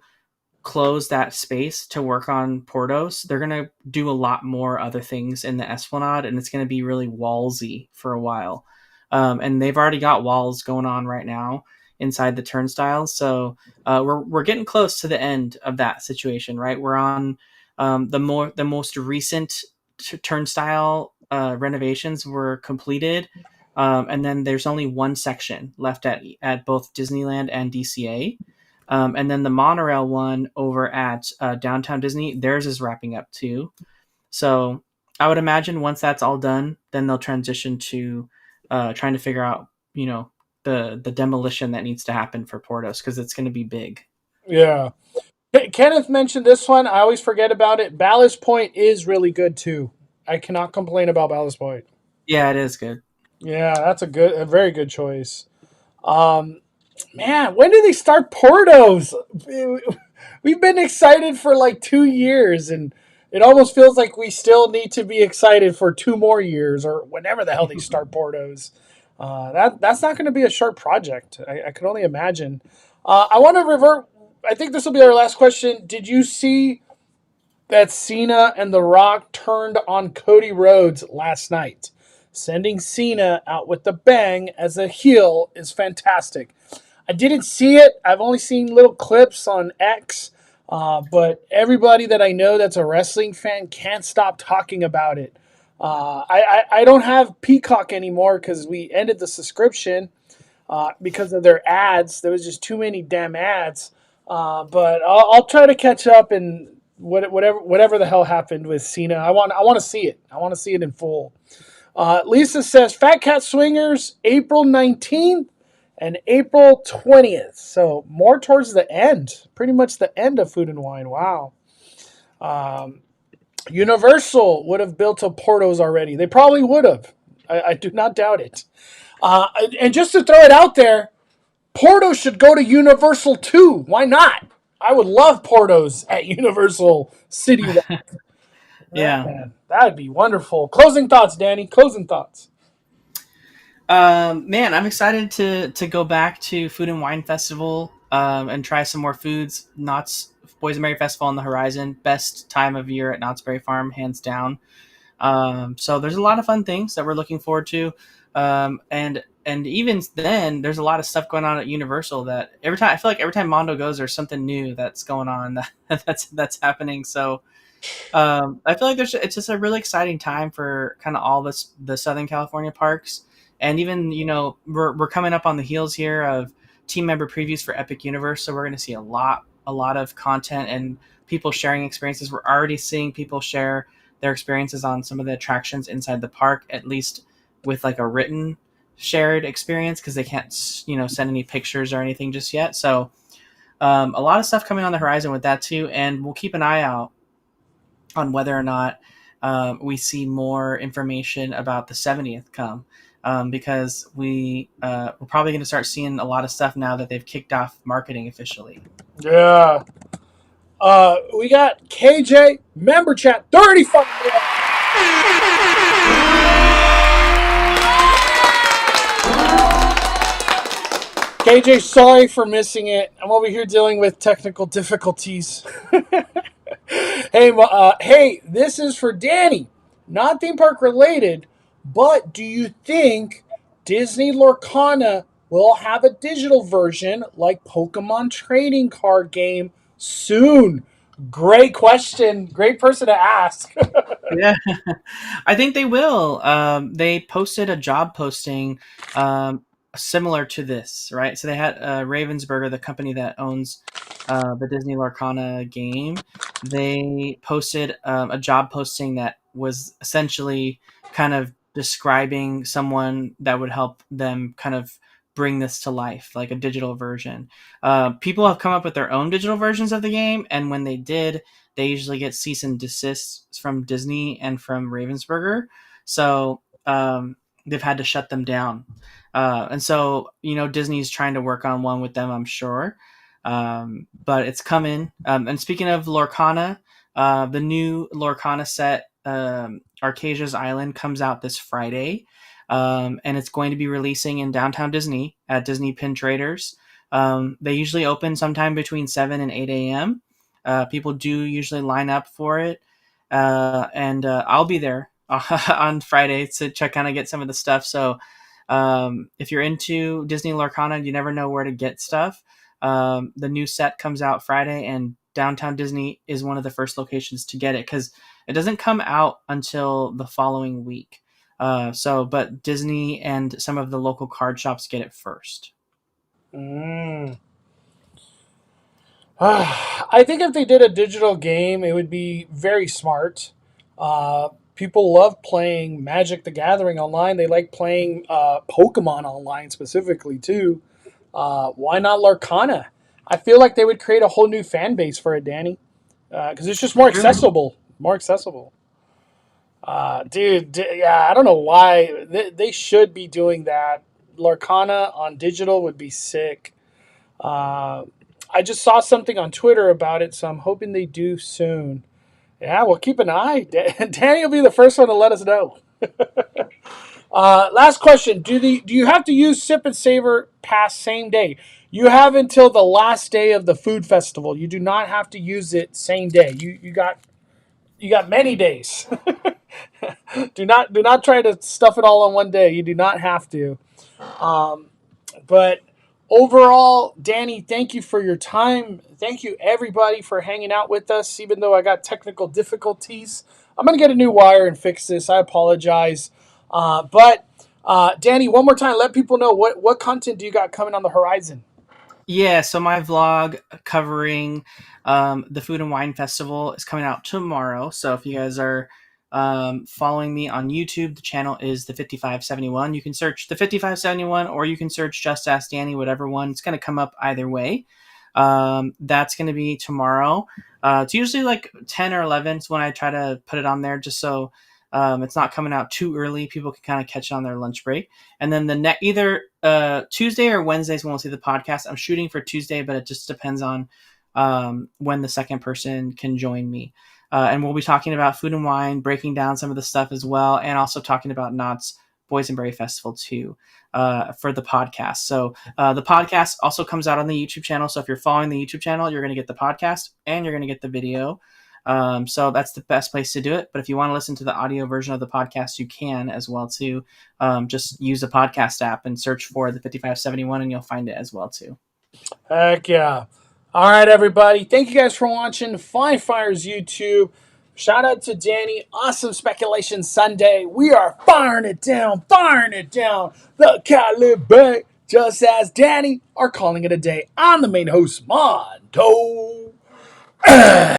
close that space to work on Portos, they're going to do a lot more other things in the Esplanade, and it's going to be really wallsy for a while. And they've already got walls going on right now inside the turnstiles, so we're getting close to the end of that situation. Right, we're on the most recent turnstile renovations were completed. And then there's only one section left at both Disneyland and DCA. And then the monorail one over at downtown Disney, theirs is wrapping up too. So I would imagine once that's all done, then they'll transition to trying to figure out, the demolition that needs to happen for Portos because it's going to be big. Yeah. Kenneth mentioned this one. I always forget about it. Ballast Point is really good too. I cannot complain about Ballast Point. Yeah, it is good. Yeah, that's a very good choice. Um, Man, when do they start Portos? We've been excited for like 2 years, and it almost feels like we still need to be excited for 2 more years or whenever the hell they start Portos. That's not going to be a short project. I can only imagine. I want to revert. I think this will be our last question. Did you see that Cena and The Rock turned on Cody Rhodes last night? Sending Cena out with the bang as a heel is fantastic. I didn't see it. I've only seen little clips on X, but everybody that I know that's a wrestling fan can't stop talking about it. I don't have Peacock anymore because we ended the subscription because of their ads. There was just too many damn ads. But I'll try to catch up and whatever the hell happened with Cena. I want to see it. I want to see it in full. Lisa says Fat Cat Swingers April 19th and April 20th. So more towards the end, pretty much the end of Food and Wine. Wow. Universal would have built a Portos already. They probably would have. I do not doubt it. And just to throw it out there, Portos should go to Universal too. Why not? I would love Portos at Universal City. Yeah. Man, that would be wonderful. Closing thoughts, Danny. Closing thoughts. Man, I'm excited to go back to Food and Wine Festival and try some more foods. Knott's Boysenberry Festival on the horizon. Best time of year at Knott's Berry Farm, hands down. So there's a lot of fun things that we're looking forward to. And and even then, there's a lot of stuff going on at Universal that I feel like every time Mondo goes, there's something new that's going on that's happening. So I feel like it's just a really exciting time for kind of all the Southern California parks, and even we're coming up on the heels here of team member previews for Epic Universe, so we're going to see a lot of content and people sharing experiences. We're already seeing people share their experiences on some of the attractions inside the park, at least with like a written shared experience, because they can't send any pictures or anything just yet. So a lot of stuff coming on the horizon with that too, and we'll keep an eye out on whether or not we see more information about the 70th come, because we're probably going to start seeing a lot of stuff now that they've kicked off marketing officially. Yeah. We got KJ member chat 30 fucking minutes. KJ, sorry for missing it. I'm over here dealing with technical difficulties. Hey, this is for Danny. Not theme park related, but do you think Disney Lorcana will have a digital version like Pokemon trading card game soon? Great question. Great person to ask. Yeah, I think they will. They posted a job posting similar to this, right? So they had Ravensburger, the company that owns the Disney Lorcana game. They posted a job posting that was essentially kind of describing someone that would help them kind of bring this to life, like a digital version. People have come up with their own digital versions of the game, and when they did, they usually get cease and desists from Disney and from Ravensburger. So they've had to shut them down. And so, Disney's trying to work on one with them, I'm sure. But it's coming. And speaking of Lorcana, the new Lorcana set, Arcasia's Island, comes out this Friday. And it's going to be releasing in downtown Disney at Disney Pin Traders. They usually open sometime between 7 and 8 a.m. People do usually line up for it, and I'll be there on Friday to kind of get some of the stuff. So if you're into Disney Lorcana, you never know where to get stuff. The new set comes out Friday, and downtown Disney is one of the first locations to get it because it doesn't come out until the following week. But Disney and some of the local card shops get it first. Mm. I think if they did a digital game, it would be very smart. People love playing Magic the Gathering online. They like playing Pokemon online specifically, too. Why not Lorcana? I feel like they would create a whole new fan base for it, Danny. Because it's just more accessible. More accessible. Yeah, I don't know why. They should be doing that. Lorcana on digital would be sick. I just saw something on Twitter about it, so I'm hoping they do soon. Yeah, we'll keep an eye. Danny will be the first one to let us know. Last question: Do you have to use Sip and Savor Pass same day? You have until the last day of the food festival. You do not have to use it same day. You got many days. do not try to stuff it all on one day. You do not have to. But overall, Danny, thank you for your time. Thank you, everybody, for hanging out with us, even though I got technical difficulties. I'm going to get a new wire and fix this. I apologize. But Danny, one more time, let people know what content do you got coming on the horizon? Yeah, so my vlog covering the Food and Wine Festival is coming out tomorrow. So if you guys are following me on YouTube, the channel is the 5571. You can search the 5571 or you can search Just Ask Danny, whatever one. It's going to come up either way. That's going to be tomorrow. It's usually like 10 or 11 is when I try to put it on there just so it's not coming out too early. People can kind of catch it on their lunch break. And then either Tuesday or Wednesdays when we'll see the podcast. I'm shooting for Tuesday, but it just depends on when the second person can join me. And we'll be talking about food and wine, breaking down some of the stuff as well, and also talking about Knott's Boysenberry Festival too for the podcast. So the podcast also comes out on the YouTube channel. So if you're following the YouTube channel, you're going to get the podcast and you're going to get the video. So that's the best place to do it. But if you want to listen to the audio version of the podcast, you can as well too. Just use the podcast app and search for the 5571 and you'll find it as well too. Heck yeah. All right, everybody. Thank you guys for watching Five Fires YouTube. Shout out to Danny. Awesome Speculation Sunday. We are firing it down, firing it down. The caliber, just as Danny are calling it a day. I'm the main host, Mondo.